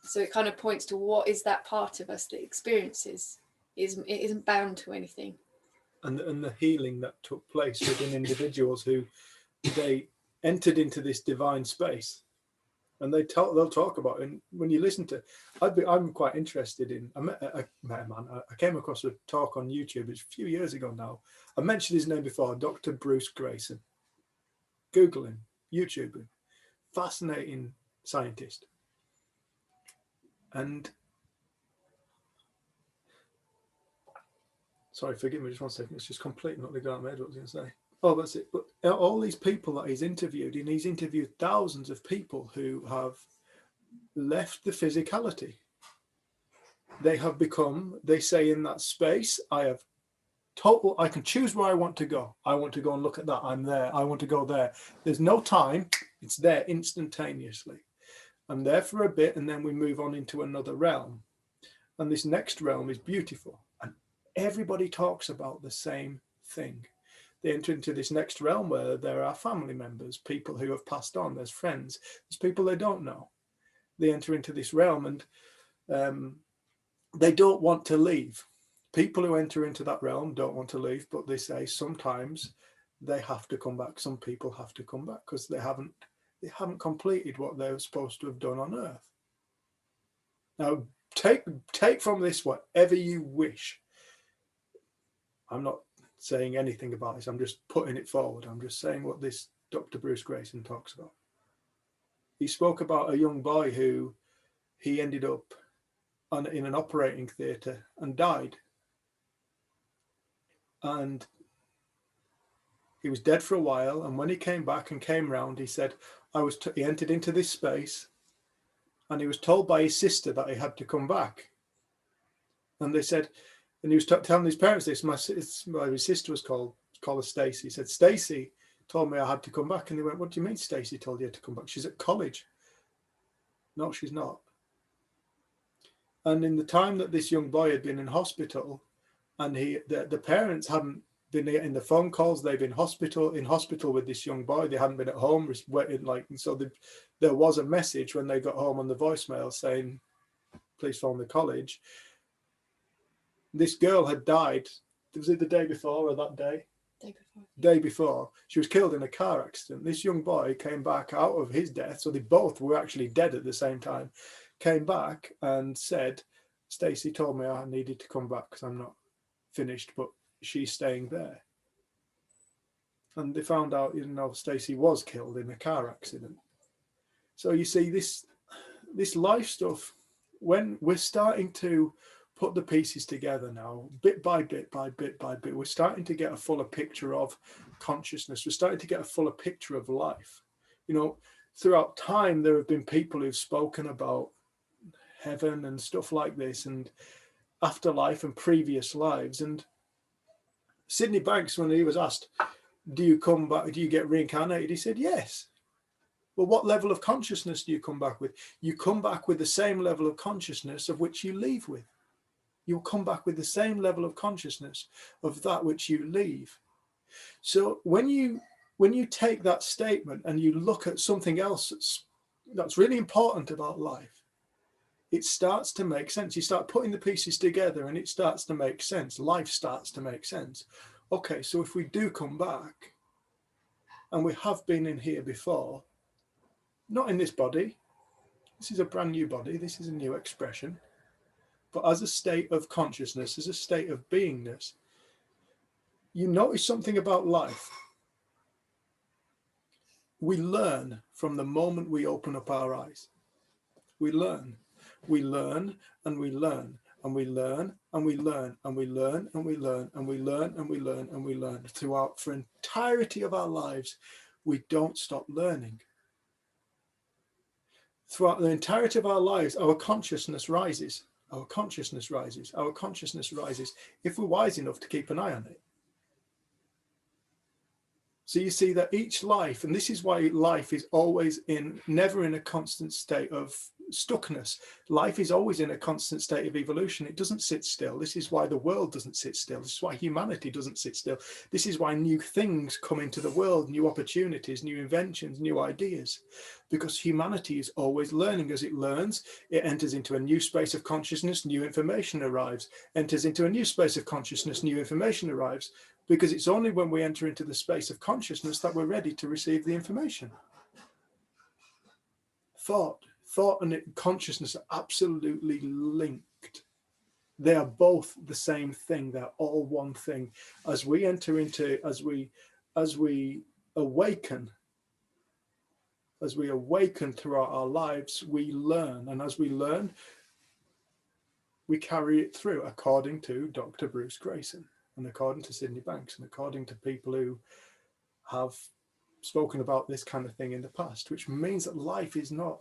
So it kind of points to what is that part of us that experiences. It isn't bound to anything. And the healing that took place within individuals who they entered into this divine space, and they'll talk about it. And when you listen to, I'm quite interested in. I met a man. I came across a talk on YouTube. It's a few years ago now. I mentioned his name before, Dr. Bruce Greyson. Google him, YouTube him. Fascinating scientist. And sorry, forgive me, just 1 second. It's just completely not the ground made what I was going to say. Oh, that's it. But all these people that he's interviewed, and he's interviewed thousands of people who have left the physicality. They have become, they say in that space, I can choose where I want to go. I want to go and look at that. I'm there. I want to go there. There's no time. It's there instantaneously. I'm there for a bit, and then we move on into another realm. And this next realm is beautiful. And everybody talks about the same thing. They enter into this next realm where there are family members, people who have passed on, there's friends, there's people they don't know. They enter into this realm, and they don't want to leave. People who enter into that realm don't want to leave, but they say sometimes they have to come back. Some people have to come back because they haven't completed what they were supposed to have done on earth. Now, take from this whatever you wish. I'm not saying anything about this. I'm just putting it forward. I'm just saying what this Dr. Bruce Greyson talks about. He spoke about a young boy who he ended up in an operating theatre and died. And he was dead for a while. And when he came back and came round, he said, he entered into this space, and he was told by his sister that he had to come back. And they said, and he was telling his parents this. His sister was called her Stacey. He said, Stacey told me I had to come back. And they went, what do you mean Stacey told you to come back? She's at college. No, she's not. And in the time that this young boy had been in hospital, and the parents hadn't been in the phone calls, they've been in hospital with this young boy. They hadn't been at home, so there was a message when they got home on the voicemail saying, please phone the college. This girl had died. Was it the day before or that day? Day before. She was killed in a car accident. This young boy came back out of his death. So they both were actually dead at the same time. Came back and said, Stacey told me I needed to come back because I'm not finished, but she's staying there. And they found out, Stacey was killed in a car accident. So you see this life stuff, when we're starting to put the pieces together now, bit by bit, we're starting to get a fuller picture of consciousness. We're starting to get a fuller picture of life. Throughout time, there have been people who've spoken about heaven and stuff like this, and afterlife and previous lives. And Sydney Banks, when he was asked, do you come back, do you get reincarnated? He said, yes. Well, what level of consciousness do you come back with? You come back with the same level of consciousness of which you leave with. You'll come back with the same level of consciousness of that which you leave. So when you take that statement and you look at something else that's really important about life, it starts to make sense. You start putting the pieces together and it starts to make sense. Life starts to make sense. Okay, so if we do come back, and we have been in here before, not in this body, this is a brand new body, this is a new expression, but as a state of consciousness, as a state of beingness, you notice something about life. We learn from the moment we open up our eyes. We learn and we learn and we learn and we learn and we learn and we learn and we learn and we learn and we learn throughout for entirety of our lives. We don't stop learning. Throughout the entirety of our lives, our consciousness rises. Our consciousness rises. Our consciousness rises if we're wise enough to keep an eye on it. So you see that each life, and this is why life is always never in a constant state of stuckness. Life is always in a constant state of evolution. It doesn't sit still. This is why the world doesn't sit still. This is why humanity doesn't sit still. This is why new things come into the world, new opportunities, new inventions, new ideas, because humanity is always learning. As it learns, it enters into a new space of consciousness, new information arrives, enters into a new space of consciousness, new information arrives, because it's only when we enter into the space of consciousness that we're ready to receive the information. Thought and consciousness are absolutely linked. They are both the same thing. They're all one thing. As we enter into, as we awaken throughout our lives, we learn. And as we learn, we carry it through, according to Dr. Bruce Grayson, and according to Sydney Banks, and according to people who have spoken about this kind of thing in the past, which means that life is not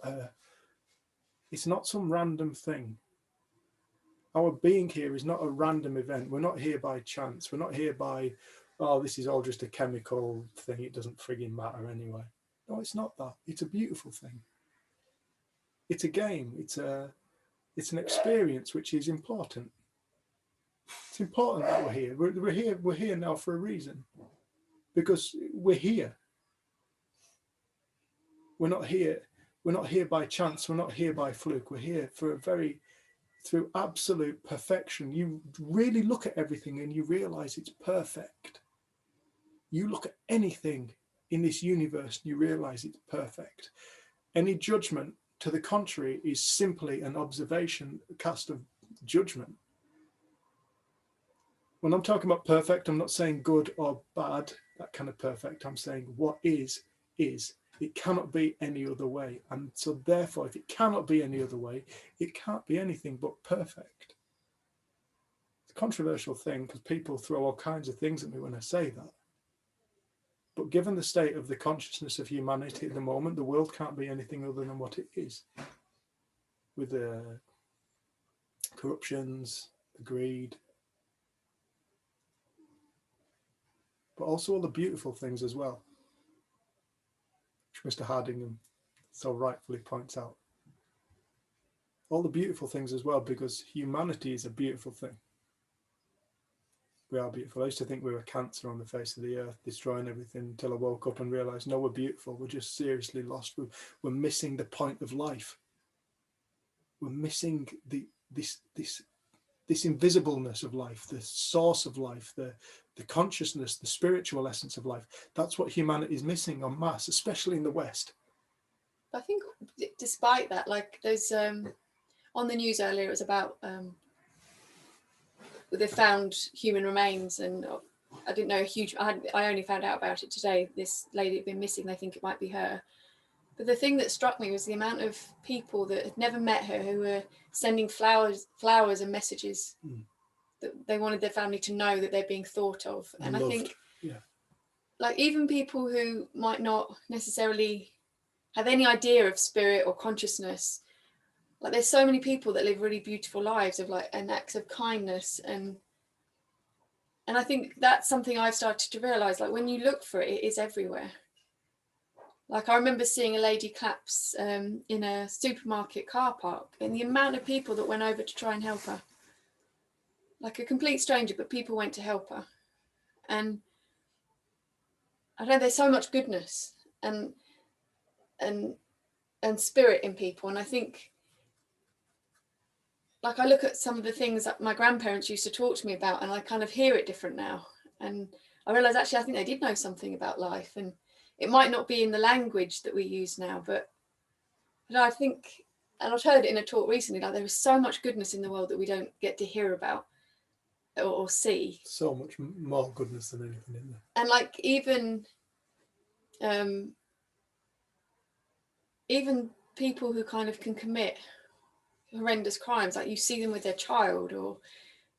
it's not some random thing. Our being here is not a random event. We're not here by chance. We're not here by, oh, this is all just a chemical thing. It doesn't frigging matter anyway. No, it's not that. It's a beautiful thing. It's a game. It's an experience which is important. It's important that we're here. We're here now for a reason, because we're here. We're not here by chance. We're not here by fluke. We're here for through absolute perfection. You really look at everything and you realize it's perfect. You look at anything in this universe and you realize it's perfect. Any judgment to the contrary is simply an observation, a cast of judgment. When I'm talking about perfect, I'm not saying good or bad, that kind of perfect. I'm saying what is. It cannot be any other way. And so therefore, if it cannot be any other way, it can't be anything but perfect. It's a controversial thing because people throw all kinds of things at me when I say that. But given the state of the consciousness of humanity at the moment, the world can't be anything other than what it is. With the corruptions, the greed, but also all the beautiful things as well, which Mr. Hardingham so rightfully points out. All the beautiful things as well, because humanity is a beautiful thing. We are beautiful. I used to think we were cancer on the face of the earth, destroying everything, until I woke up and realized, no, we're beautiful. We're just seriously lost. We're missing the point of life. We're missing this invisibleness of life, the source of life, the consciousness, the spiritual essence of life. That's what humanity is missing en masse, especially in the West. I think despite that, like there's on the news earlier, it was about they found human remains, and I didn't know I only found out about it today. This lady had been missing. They think it might be her. But the thing that struck me was the amount of people that had never met her who were sending flowers and messages that they wanted their family to know that they're being thought of. And loved. I think, like even people who might not necessarily have any idea of spirit or consciousness, like there's so many people that live really beautiful lives of like an acts of kindness, and I think that's something I've started to realize. Like when you look for it, it is everywhere. Like I remember seeing a lady collapse in a supermarket car park, and the amount of people that went over to try and help her, like a complete stranger, but people went to help her. And I know there's so much goodness and spirit in people. And I think, like I look at some of the things that my grandparents used to talk to me about, and I kind of hear it different now. And I realize actually I think they did know something about life, and it might not be in the language that we use now, but I think, and I've heard it in a talk recently, like there is so much goodness in the world that we don't get to hear about or see. So much more goodness than anything in there. And like even people who kind of can commit horrendous crimes, like you see them with their child or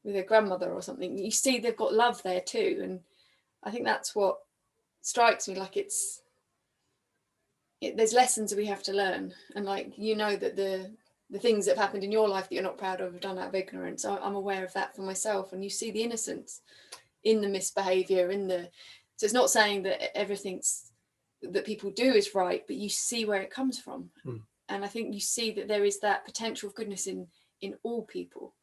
with their grandmother or something, you see they've got love there too. And I think that's what strikes me, like there's lessons we have to learn, and like that the things that have happened in your life that you're not proud of done out of ignorance. I'm aware of that for myself, and you see the innocence in the misbehavior, in the So it's not saying that everything's that people do is right, but you see where it comes from. And I think you see that there is that potential of goodness in all people.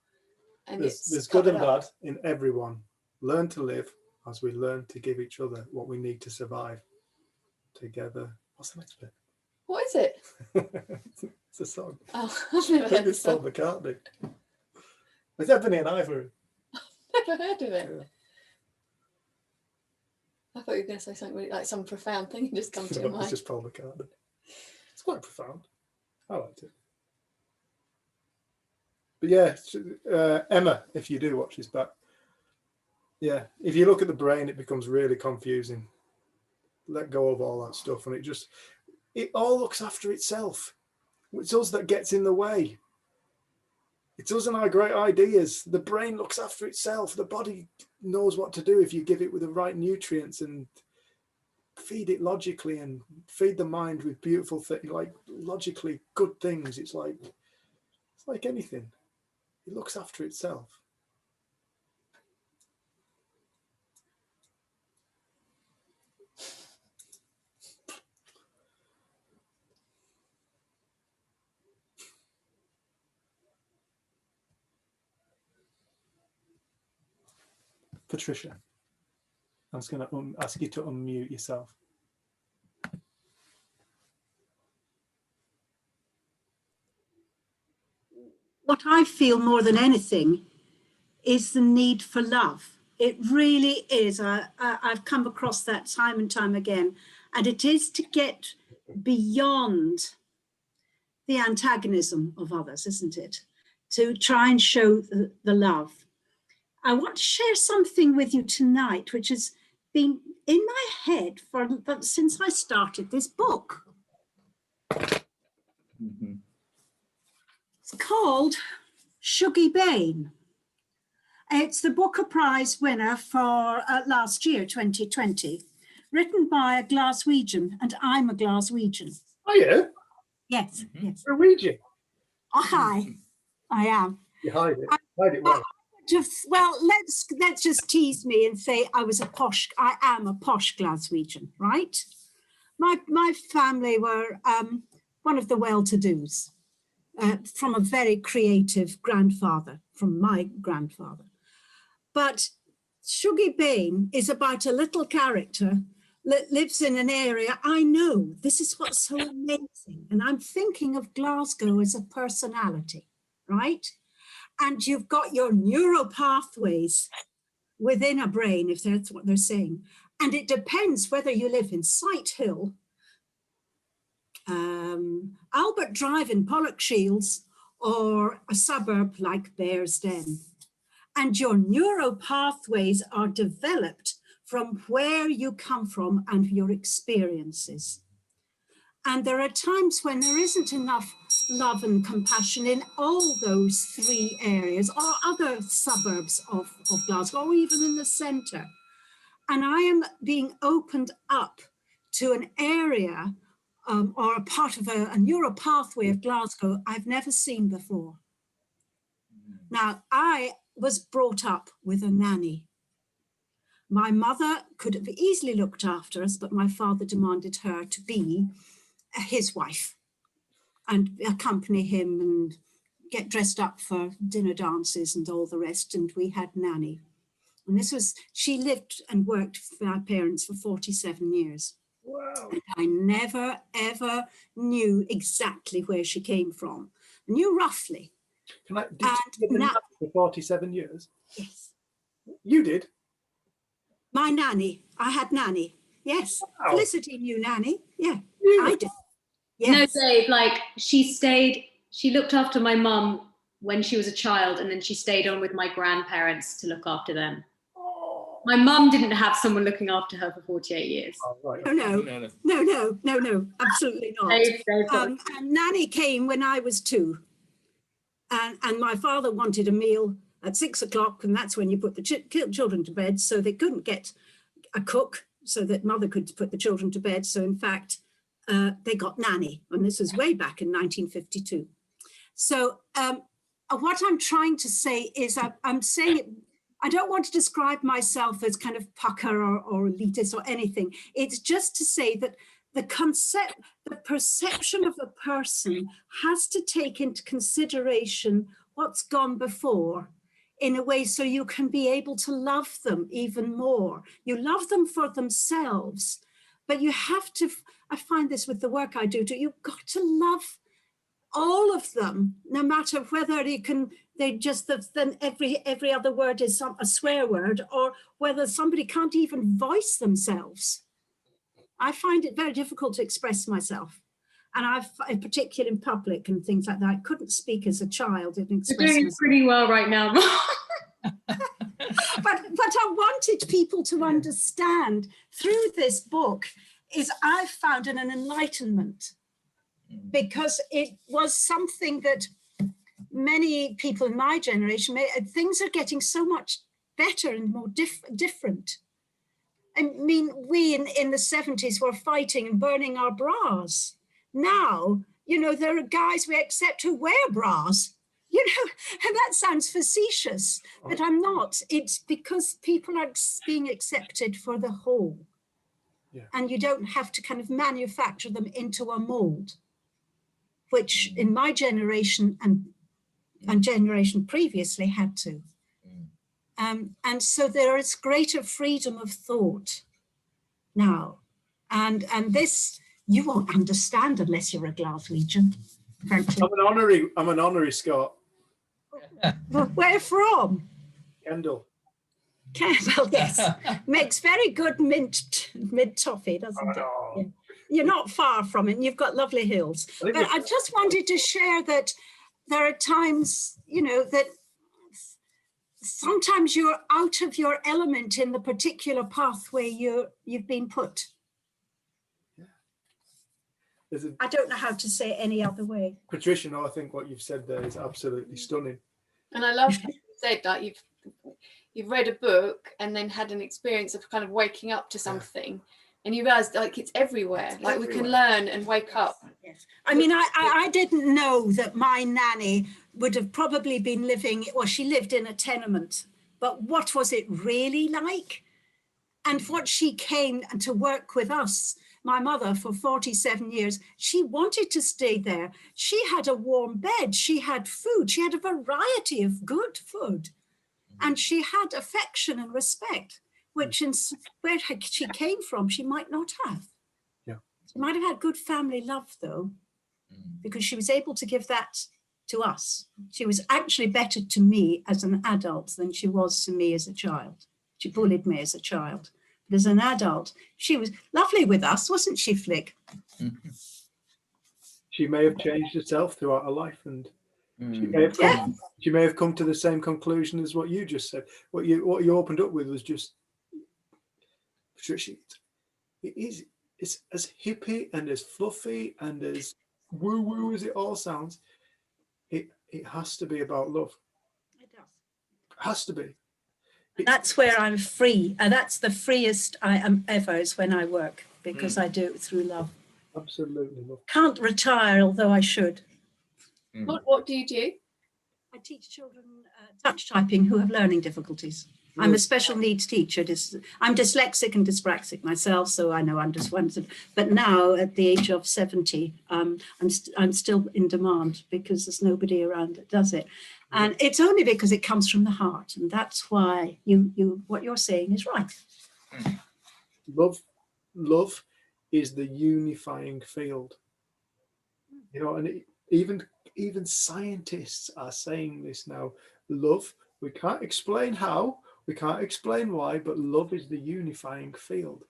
And there's good and bad in everyone. Learn to live as we learn to give each other what we need to survive together. What's the next bit? What is it? It's a song. Oh, I've never heard It's this song. Paul McCartney. It's Ebony and Ivory. Never heard of it. Yeah. I thought you were going to say something really, like some profound thing just come to your It's mind. just Paul McCartney. It's quite profound. I liked it. But yeah, Emma, if you do watch this back, yeah, if you look at the brain, it becomes really confusing. Let go of all that stuff, and it all looks after itself. It's us that gets in the way. It's us and our great ideas. The brain looks after itself. The body knows what to do if you give it with the right nutrients and feed it logically and feed the mind with beautiful things, like logically good things. It's like anything. It looks after itself. Patricia, I'm just going to ask you to unmute yourself. What I feel more than anything is the need for love. It really is. I've come across that time and time again. And it is to get beyond the antagonism of others, isn't it? To try and show the love. I want to share something with you tonight, which has been in my head since I started this book. Mm-hmm. It's called Shuggie Bain. It's the Booker Prize winner for last year, 2020, written by a Glaswegian, and I'm a Glaswegian. Oh yeah? Yes, yes. Norwegian. Oh, hi, I am. You hide it. Hide it well. Well, let's just tease me and say I am a posh Glaswegian, right? My family were one of the well-to-dos from a very creative grandfather, from my grandfather. But Shuggie Bain is about a little character that lives in an area I know. This is what's so amazing. And I'm thinking of Glasgow as a personality, right? And you've got your neural pathways within a brain, if that's what they're saying. And it depends whether you live in Sighthill, Albert Drive in Pollokshields, or a suburb like Bearsden. And your neural pathways are developed from where you come from and your experiences. And there are times when there isn't enough love and compassion in all those three areas or other suburbs of Glasgow, or even in the centre. And I am being opened up to an area or a part of a neural pathway of Glasgow I've never seen before. Now, I was brought up with a nanny. My mother could have easily looked after us, but my father demanded her to be his wife and accompany him and get dressed up for dinner dances and all the rest. And we had nanny. And she lived and worked for our parents for 47 years. Wow. And I never, ever knew exactly where she came from. I knew roughly. Did you live in that for 47 years? Yes. You did? My nanny. I had nanny. Yes. Wow. Felicity knew nanny. Yeah, Beautiful. I did. Yes. No, Dave, like she looked after my mum when she was a child, and then she stayed on with my grandparents to look after them. Oh. My mum didn't have someone looking after her for 48 years. Oh, right. No, absolutely not. Dave, And nanny came when I was 2. And my father wanted a meal at 6 o'clock, and that's when you put the children to bed, so they couldn't get a cook so that mother could put the children to bed. So in fact, they got nanny, and this was way back in 1952. So what I'm trying to say is I'm saying it I don't want to describe myself as kind of pucker or elitist or anything. It's just to say that the perception of a person has to take into consideration what's gone before in a way so you can be able to love them even more. You love them for themselves, but you have to, I find this with the work I do, you've got to love all of them, no matter whether then every other word is a swear word, or whether somebody can't even voice themselves. I find it very difficult to express myself. And in particular in public and things like that, I couldn't speak as a child and You're express doing myself. pretty well right now. But I wanted people to understand through this book is I found an enlightenment, because it was something that many people in my generation, things are getting so much better and more different. I mean, we in the 70s were fighting and burning our bras. Now, you know, there are guys we accept who wear bras, you know, and that sounds facetious, but I'm not. It's because people are being accepted for the whole. Yeah. And you don't have to kind of manufacture them into a mold, which in my generation and generation previously had to. And so there is greater freedom of thought now. And this, you won't understand unless you're a Glaswegian, frankly. I'm an honorary Scot. Where from? Kendal. Well, yes. Makes very good mint toffee, doesn't it? Yeah. You're not far from it, and you've got lovely hills. But I just wanted to share that there are times, you know, that sometimes you're out of your element in the particular pathway you've been put. I don't know how to say it any other way. Patricia, no, I think what you've said there is absolutely stunning. And I love what you said, that you've read a book and then had an experience of kind of waking up to something, and you realize like it's everywhere. Like we can learn and wake up. Yes. I mean, I didn't know that my nanny would have probably been living, well, she lived in a tenement, but what was it really like? And what she came to work with us, my mother, for 47 years, she wanted to stay there. She had a warm bed, she had food, she had a variety of good food. And she had affection and respect, which in where she came from, she might not have. Yeah. She might have had good family love, though, because she was able to give that to us. She was actually better to me as an adult than she was to me as a child. She bullied me as a child. But as an adult, she was lovely with us, wasn't she, Flick? She may have changed herself throughout her life, and she may have come to the same conclusion as what you just said. What you opened up with was just, Patricia, it's as hippie and as fluffy and as woo-woo as it all sounds. It has to be about love. It does. It has to be. That's where I'm free, and that's the freest I am ever, is when I work, because I do it through love. Absolutely love. Can't retire, although I should. What do you do? I teach children touch typing who have learning difficulties. I'm a special needs teacher. I'm dyslexic and dyspraxic myself, so I know I'm just one. But now, at the age of 70, I'm still in demand because there's nobody around that does it. And it's only because it comes from the heart, and that's why what you're saying is right. Love is the unifying field. You know, and even scientists are saying this now. Love, we can't explain how, we can't explain why, but love is the unifying field.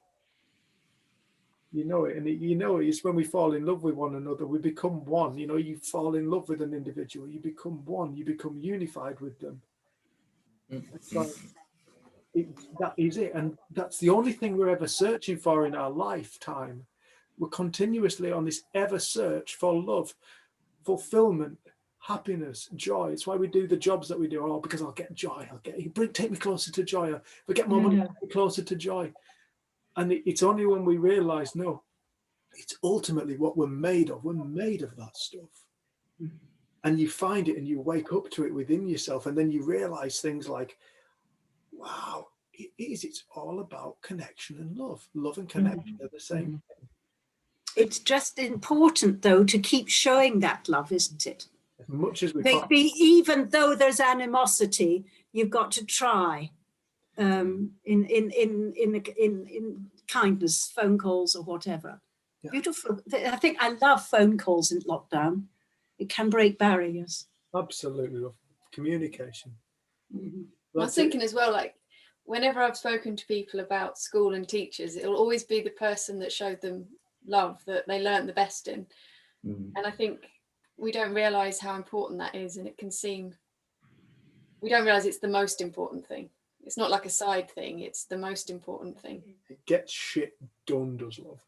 You know it, and it's when we fall in love with one another, we become one. You know, you fall in love with an individual, you become one, you become unified with them. So that is it, and that's the only thing we're ever searching for in our lifetime. We're continuously on this ever search for love, fulfillment, happiness, joy. It's why we do the jobs that we do. Oh, because I'll get joy. Take me closer to joy. If I get more money, take me closer to joy. And it's only when we realize, no, it's ultimately what we're made of. We're made of that stuff. And you find it and you wake up to it within yourself. And then you realize things like, wow, it is. It's all about connection and love. Love and connection are the same. It's just important, though, to keep showing that love, isn't it? As much as we can. Even though there's animosity, you've got to try in kindness, phone calls or whatever. Yeah. Beautiful. I think I love phone calls in lockdown. It can break barriers. Absolutely love communication. Mhm. I was thinking as well, like whenever I've spoken to people about school and teachers, it'll always be the person that showed them love that they learned the best in. And I think we don't realize how important that is, and it can seem we don't realize it's the most important thing. It's not like a side thing, it's the most important thing. It gets shit done, does love.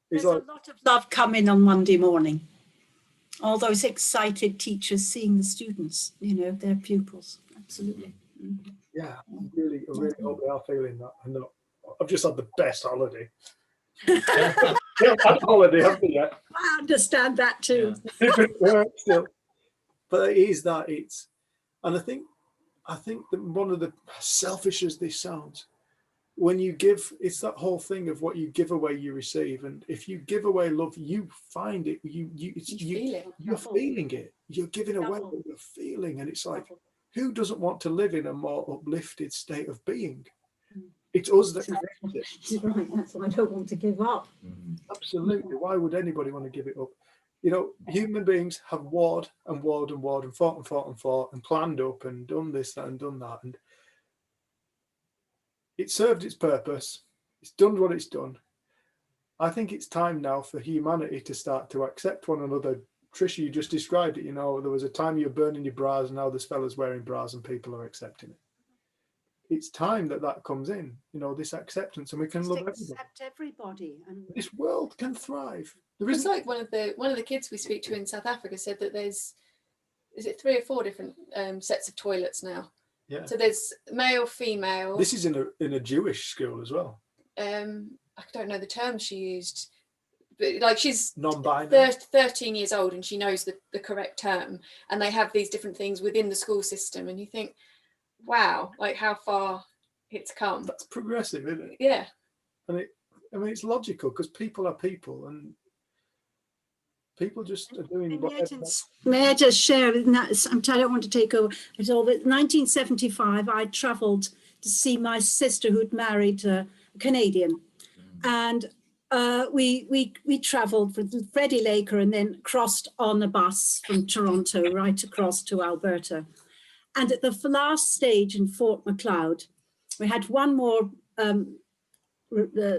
There's It's like, a lot of love coming on Monday morning. All those excited teachers seeing the students, their pupils. Absolutely. Mhm. yeah, I really hope they are feeling that. And not, I've just had the best holiday. I've had a holiday, haven't you yet? I understand that too. Different work still. But it is that it's, and I think that one of the selfish as this sounds, when you give, it's that whole thing of what you give away, you receive. And if you give away love, you find it, You feel it. you're feeling it. You're giving away what you're feeling. And it's like, who doesn't want to live in a more uplifted state of being? It's us that create it. Right, that's what I don't want to give up. Absolutely. Why would anybody want to give it up? Human beings have warred and warred and warred and fought and fought and fought and planned up and done this, that, and done that. And it served its purpose. It's done what it's done. I think it's time now for humanity to start to accept one another. Trisha, you just described it. There was a time you were burning your bras, and now there's fellas wearing bras and people are accepting it. It's time that comes in, this acceptance, and we can love everybody. Accept everybody. And This world can thrive. There It's isn't like one of the kids we speak to in South Africa said that is it 3 or 4 different sets of toilets now? Yeah. So there's male, female. This is in a Jewish school as well. I don't know the term she used, but like she's Non-binary. 13 years old and she knows the correct term, and they have these different things within the school system, and you think, wow, like how far it's come. That's progressive, isn't it? Yeah. And it's logical because people are people, and people just are doing whatever. May I just share? I don't want to take over at all. But 1975, I travelled to see my sister who'd married a Canadian, and we travelled with Freddie Laker and then crossed on a bus from Toronto right across to Alberta. And at the last stage in Fort Macleod, we had one more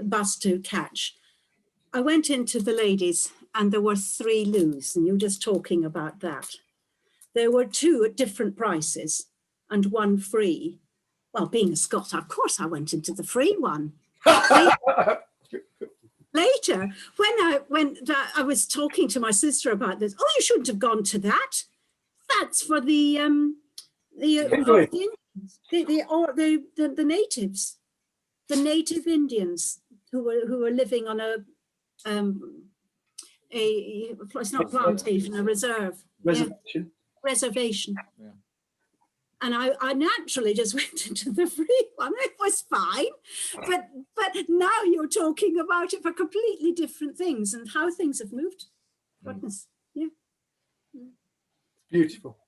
bus to catch. I went into the ladies and there were 3 loos, and you were just talking about that. There were 2 at different prices and 1 free. Well, being a Scot, of course, I went into the free one. Later, when I was talking to my sister about this, oh, you shouldn't have gone to that. That's for the natives, the native Indians who were living on it's not plantation, a reservation. Yeah. And I naturally just went into the free one. It was fine, but now you're talking about it for completely different things and how things have moved. Goodness, yeah. Beautiful.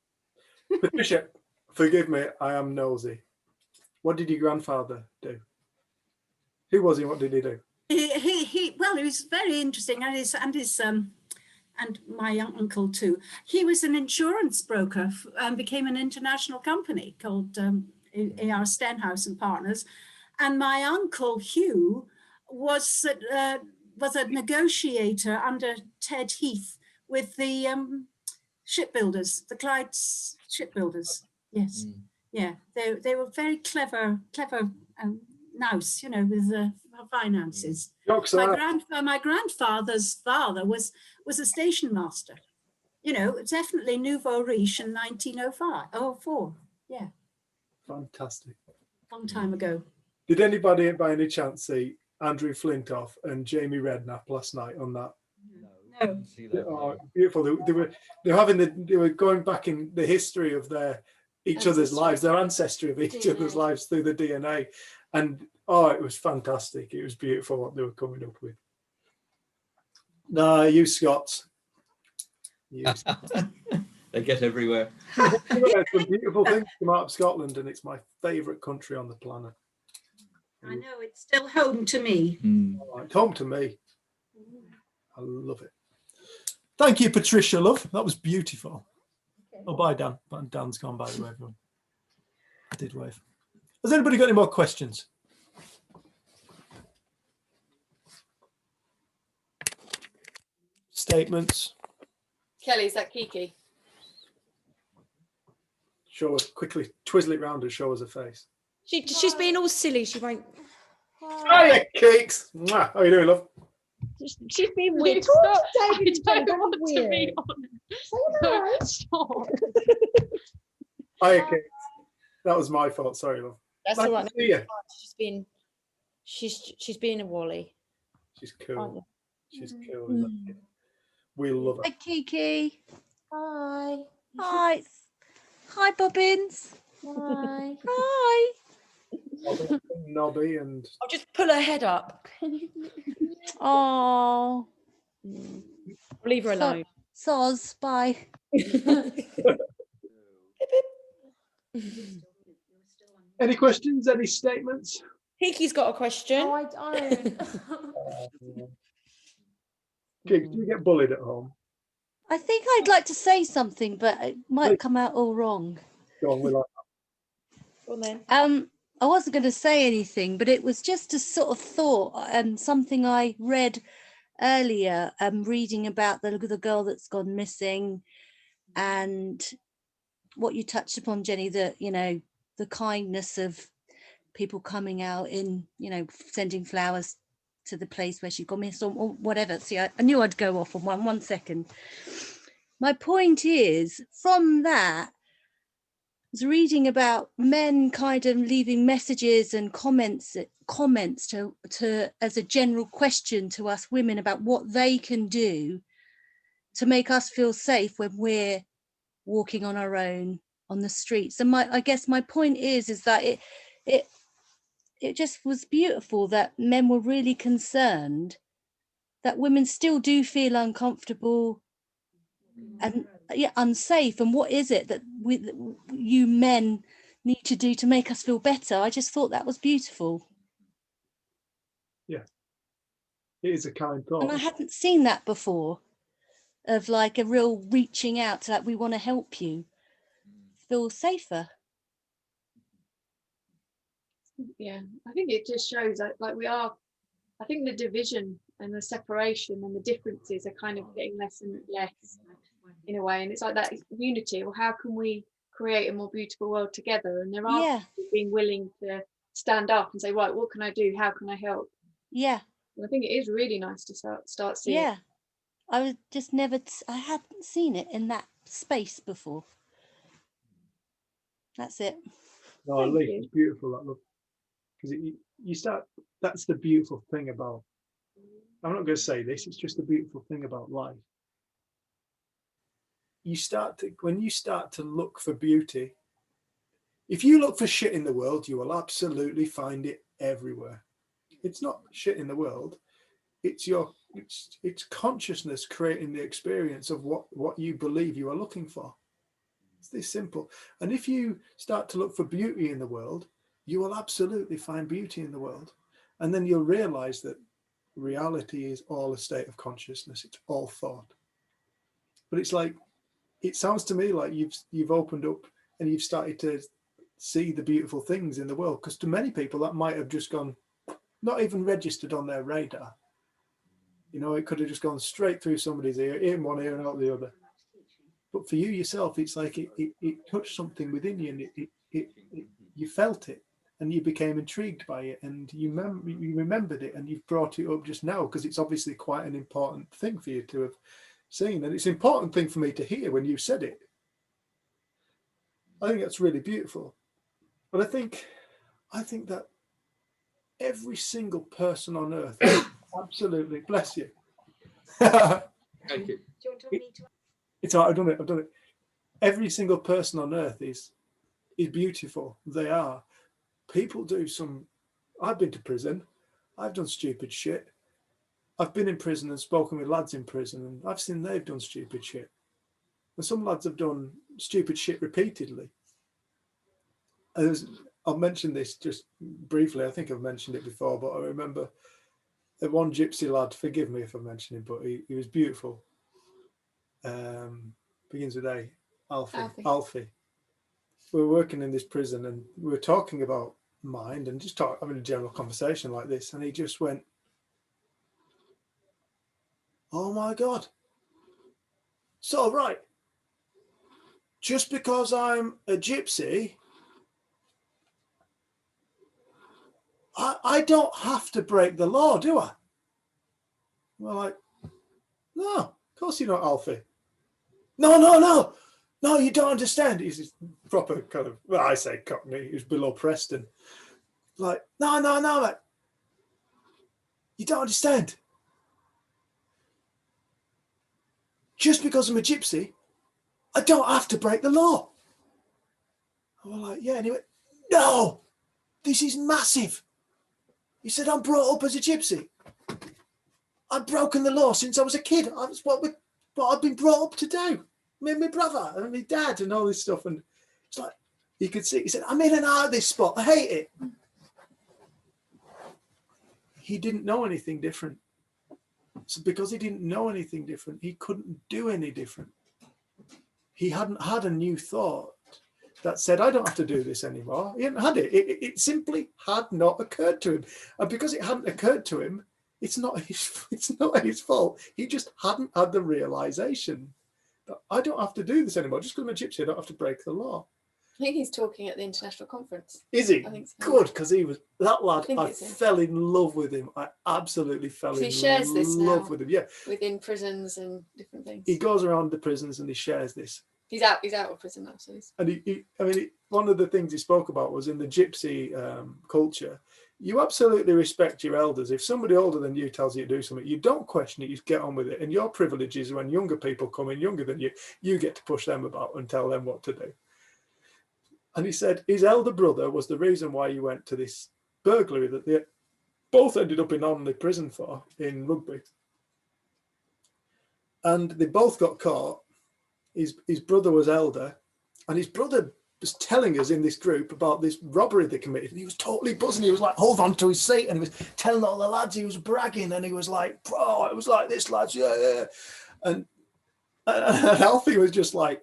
Patricia, forgive me, I am nosy. What did your grandfather do? Who was he? What did he do? He was very interesting, and my uncle too. He was an insurance broker and became an international company called A.R. Stenhouse and Partners. And my uncle Hugh was a negotiator under Ted Heath with the shipbuilders, the Clyde shipbuilders. Yes, yeah, they were very clever nous, with the finances. My grandfather's father was a station master. Definitely nouveau riche in 1904. Yeah. Fantastic. Long time ago. Did anybody by any chance see Andrew Flintoff and Jamie Redknapp last night on that? No. Oh, beautiful. They were going back in the history of their each other's Ancestry. lives, their ancestry of each DNA. other's lives through the DNA. And oh, it was fantastic. It was beautiful what they were coming up with. No, you Scots. You They get everywhere. some beautiful things come out of Scotland, and it's my favourite country on the planet. I know it's still home to me. Oh, it's home to me. I love it. Thank you, Patricia, love. That was beautiful. Oh, bye, Dan. Dan's gone, by the way, everyone. I did wave. Has anybody got any more questions? Statements? Kelly, is that Kiki? Show us quickly, twizzle it round and show us a face. She's being all silly. She won't. Hiya, Cakes. Mwah. How are you doing, love? She's being weird. Stop. Stop, I David, don't don't want be to weird. be on. Stop. Hiya, Cakes. That was my fault. Sorry, love. That's Nice all to right. see you. She's being a Wally. She's aren't cool. you? She's cool. Isn't she? We love her. Hi, Kiki. Hi. Hi. Hi, Bobbins. Hi. Hi. Nobby and I'll just pull her head up. Oh, Leave her alone. soz. Bye. any questions, any statements? Kiki's got a question. No, I don't. Cakes, do you get bullied at home? I think I'd like to say something, but it might come out all wrong. Go on, we like Go on then. I wasn't going to say anything, but it was just a sort of thought and something I read earlier, reading about the girl that's gone missing, and what you touched upon, Jenny, that, you know, the kindness of people coming out in, you know, sending flowers to the place where she got missed or whatever. See, I knew I'd go off on one second. My point is, from that, I was reading about men kind of leaving messages and comments to as a general question to us women about what they can do to make us feel safe when we're walking on our own on the streets. And I guess my point is that it just was beautiful that men were really concerned that women still do feel uncomfortable and unsafe. And what is it that you men need to do to make us feel better? I just thought that was beautiful. Yeah, it is a kind thought. And I hadn't seen that before, of like a real reaching out to, like, we want to help you feel safer. Yeah, I think it just shows that, like, I think the division and the separation and the differences are kind of getting less and less in a way, and it's like that unity. Well, how can we create a more beautiful world together? And there are people being willing to stand up and say, right, what can I do? How can I help? Yeah. And I think it is really nice to start seeing. Yeah, I was just I hadn't seen it in that space before. That's it. No, at least it's beautiful, that look, because you start. That's the beautiful thing about. I'm not going to say this. It's just the beautiful thing about life. When you start to look for beauty. If you look for shit in the world, you will absolutely find it everywhere. It's not shit in the world. It's consciousness creating the experience of what you believe you are looking for. It's this simple. And if you start to look for beauty in the world, you will absolutely find beauty in the world. And then you'll realize that reality is all a state of consciousness. It's all thought. But it's like, it sounds to me like you've opened up and you've started to see the beautiful things in the world. Because to many people, that might have just gone, not even registered on their radar. You know, it could have just gone straight through somebody's ear, in one ear and out the other. But for you yourself, it's like it touched something within you, and you felt it, and you became intrigued by it, and you remembered it, and you've brought it up just now because it's obviously quite an important thing for you to have seen, and it's an important thing for me to hear when you said it. I think that's really beautiful, but I think that every single person on earth, absolutely, bless you. Thank you. It's all right, I've done it. Every single person on earth is is beautiful. They are. People do some. I've been to prison. I've done stupid shit. I've been in prison and spoken with lads in prison, and I've seen they've done stupid shit. And some lads have done stupid shit repeatedly. I'll mention this just briefly. I think I've mentioned it before, but I remember the one gypsy lad, forgive me if I mention him, but he was beautiful. Begins with A, Alfie. We were working in this prison and we were talking about mind and just having a general conversation like this. And he just went, "Oh my God. So, right. Just because I'm a gypsy, I don't have to break the law, do I?" We're like, "No, of course you don't, Alfie." No, you don't understand. He's this proper kind of, well, I say Cockney, who's below Preston. Like, no, like, you don't understand. Just because I'm a gypsy, I don't have to break the law. And we're like, yeah. And he went, "No, this is massive." He said, "I'm brought up as a gypsy. I've broken the law since I was a kid. That's what I've been brought up to do. Me and my brother and my dad and all this stuff." And it's like, you could see, he said, "I'm in and out of this spot. I hate it." He didn't know anything different. So because he didn't know anything different, he couldn't do any different. He hadn't had a new thought that said, "I don't have to do this anymore." He hadn't had it. It simply had not occurred to him. And because it hadn't occurred to him, it's not his fault. He just hadn't had the realization that I don't have to do this anymore. Just because I'm a gypsy, I don't have to break the law. I think he's talking at the international conference. Is he? I think so. Good, because he was that lad. I it's him. fell in love with him. I absolutely fell in He shares this love now. with him. Yeah, Within prisons and different things. he goes around the prisons and he shares this. He's out of prison now, so he's... And one of the things he spoke about was in the gypsy culture, you absolutely respect your elders. If somebody older than you tells you to do something, you don't question it, you get on with it. And your privilege is when younger people come in, younger than you get to push them about and tell them what to do. And he said his elder brother was the reason why he went to this burglary that they both ended up in Onley prison for in Rugby. And they both got caught. His brother was elder, and his brother was telling us in this group about this robbery they committed, and he was totally buzzing. He was like, hold on to his seat, and he was telling all the lads, he was bragging, and he was like, "Bro, it was like this, lads, yeah." And Alfie was just like,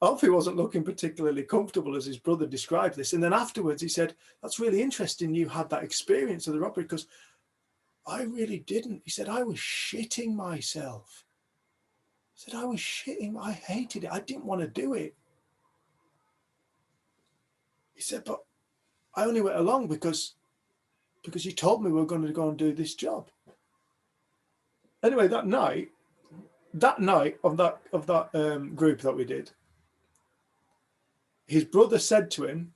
Alfie wasn't looking particularly comfortable as his brother described this. And then afterwards he said, "That's really interesting you had that experience of the robbery, because I really didn't." He said, "I was shitting myself." He said, "I was shitting, I hated it. I didn't want to do it." He said, "But I only went along because you told me we were going to go and do this job." Anyway, that night of that group that we did, his brother said to him,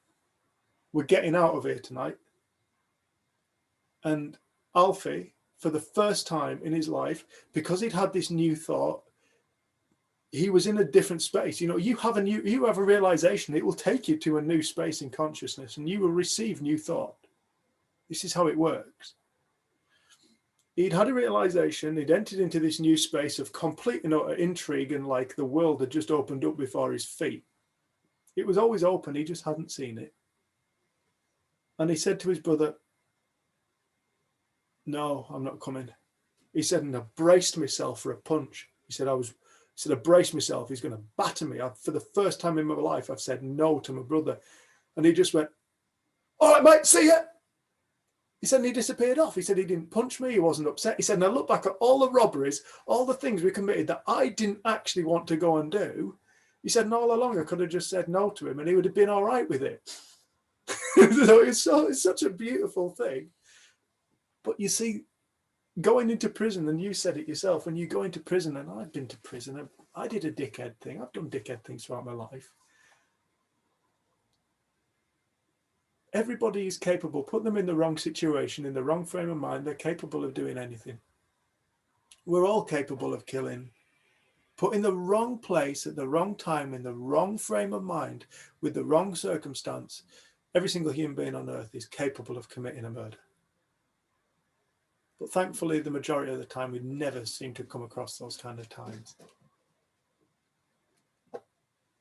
"We're getting out of here tonight." And Alfie, for the first time in his life, because he'd had this new thought, he was in a different space. You know, you have a realization. It will take you to a new space in consciousness, and you will receive new thought. This is how it works. He'd had a realization. He'd entered into this new space of complete and utter intrigue, and like the world had just opened up before his feet. It was always open. He just hadn't seen it. And he said to his brother, "No, I'm not coming." He said, and I braced myself for a punch. He said, I braced myself. He's going to batter me. For the first time in my life, I've said no to my brother. And he just went, "All right, mate, see ya." He said, and he disappeared off. He said he didn't punch me. He wasn't upset. He said, and I look back at all the robberies, all the things we committed that I didn't actually want to go and do. He said, and all along I could have just said no to him and he would have been all right with it. So it's such a beautiful thing. But you see, going into prison, and you said it yourself, when you go into prison, and I've been to prison, I did a dickhead thing. I've done dickhead things throughout my life. Everybody is capable. Put them in the wrong situation, in the wrong frame of mind, they're capable of doing anything. We're all capable of killing. put in the wrong place at the wrong time, in the wrong frame of mind, with the wrong circumstance, every single human being on earth is capable of committing a murder. But thankfully, the majority of the time, we never seem to come across those kind of times.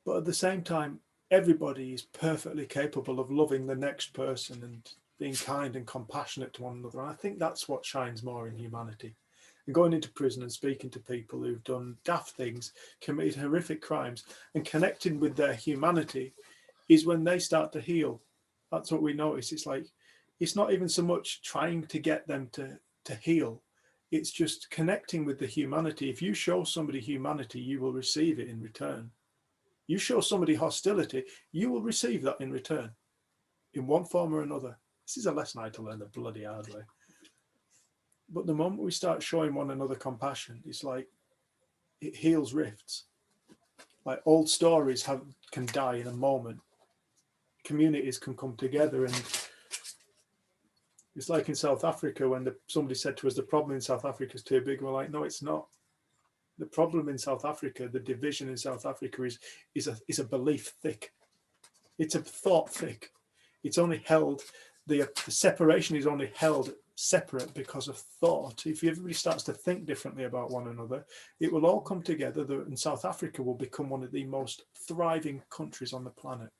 But at the same time, everybody is perfectly capable of loving the next person and being kind and compassionate to one another. And I think that's what shines more in humanity. And going into prison and speaking to people who've done daft things, committed horrific crimes, and connecting with their humanity is when they start to heal. That's what we notice. It's like, it's not even so much trying to get them to heal. It's just connecting with the humanity. If you show somebody humanity, you will receive it in return. You show somebody hostility, you will receive that in return, in one form or another. This is a lesson I had to learn the bloody hard way. But the moment we start showing one another compassion, it's like it heals rifts. Like old stories can die in a moment. Communities can come together, and it's like in South Africa when somebody said to us, the problem in South Africa is too big. We're like, no, it's not. The problem in South Africa, the division in South Africa is a belief thick. It's a thought thick. It's only held, the separation is only held separate because of thought. If everybody starts to think differently about one another, it will all come together, and South Africa will become one of the most thriving countries on the planet.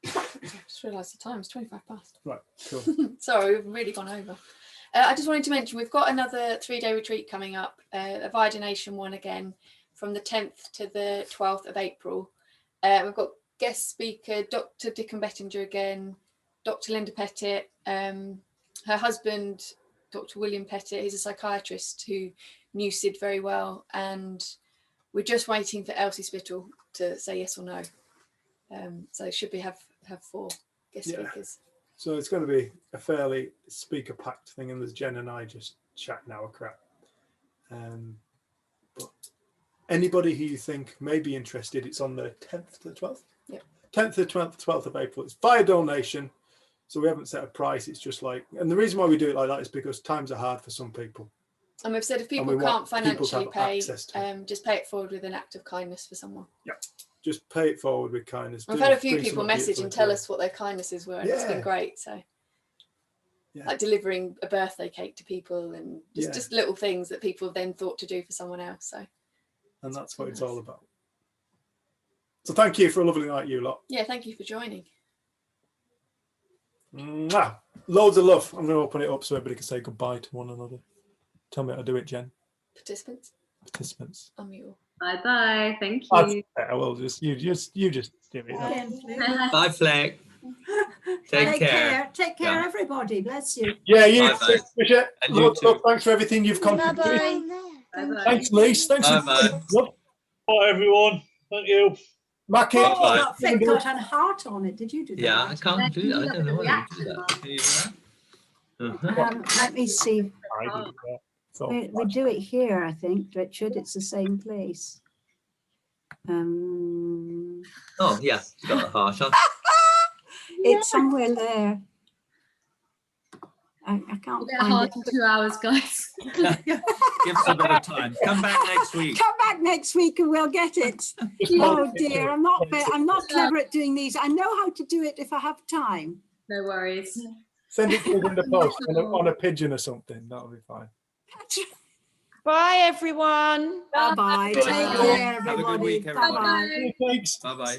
I just realised the time, it's 25 past. Right, cool. Sorry, we've really gone over. I just wanted to mention we've got another 3-day retreat coming up, a Via Donation one again, from the 10th to the 12th of April. We've got guest speaker Dr. Dickon Bettinger again, Dr. Linda Pettit, her husband Dr. William Pettit. He's a psychiatrist who knew Sid very well, and we're just waiting for Elsie Spittle to say yes or no. So should we have 4 guest speakers? So it's going to be a fairly speaker-packed thing, and there's Jen and I just chatting our crap. But anybody who you think may be interested, it's on the 10th to the 12th? Yep. 10th to the 12th of April. It's via donation, so we haven't set a price. It's just like, and the reason why we do it like that is because times are hard for some people. And we've said if people can't financially pay, just pay it forward with an act of kindness for someone. Yeah. Just pay it forward with kindness. I've had a few people message and tell us what their kindnesses were, and it's been great. So, like delivering a birthday cake to people, and just little things that people have then thought to do for someone else. So, and that's what it's all about. So, thank you for a lovely night, you lot. Yeah, thank you for joining. Mwah. Loads of love. I'm going to open it up so everybody can say goodbye to one another. Tell me how to do it, Jen. Participants. I'm you. Bye bye. Thank you. I will just you just do it. Bye, Fleck. Take care. Take care, everybody. Bless you. Yeah, you. Bye, Appreciate it. And you too. Thanks for everything you've contributed. Bye-bye. Thanks, Lise. Thanks. Bye-bye. Bye, everyone. Thank you. Mackie. Oh, that thing got a heart on it. Did you do that? Yeah, I can't do that. I don't know how to do that. Can you do that? Let me see. I did that. So, We do it here, I think, Richard. It's the same place. Oh, yeah. It's got a heart on. It's somewhere there. I can't We'll get find hard it. in 2 hours, guys. Give us a bit of time. Come back next week. Come back next week and we'll get it. Oh dear, I'm not clever at doing these. I know how to do it if I have time. No worries. send it to us in the post on a pigeon or something. That'll be fine. Bye, everyone. Bye bye. Take care, everybody. Have a good week, everybody. Bye bye. Thanks. Bye-bye.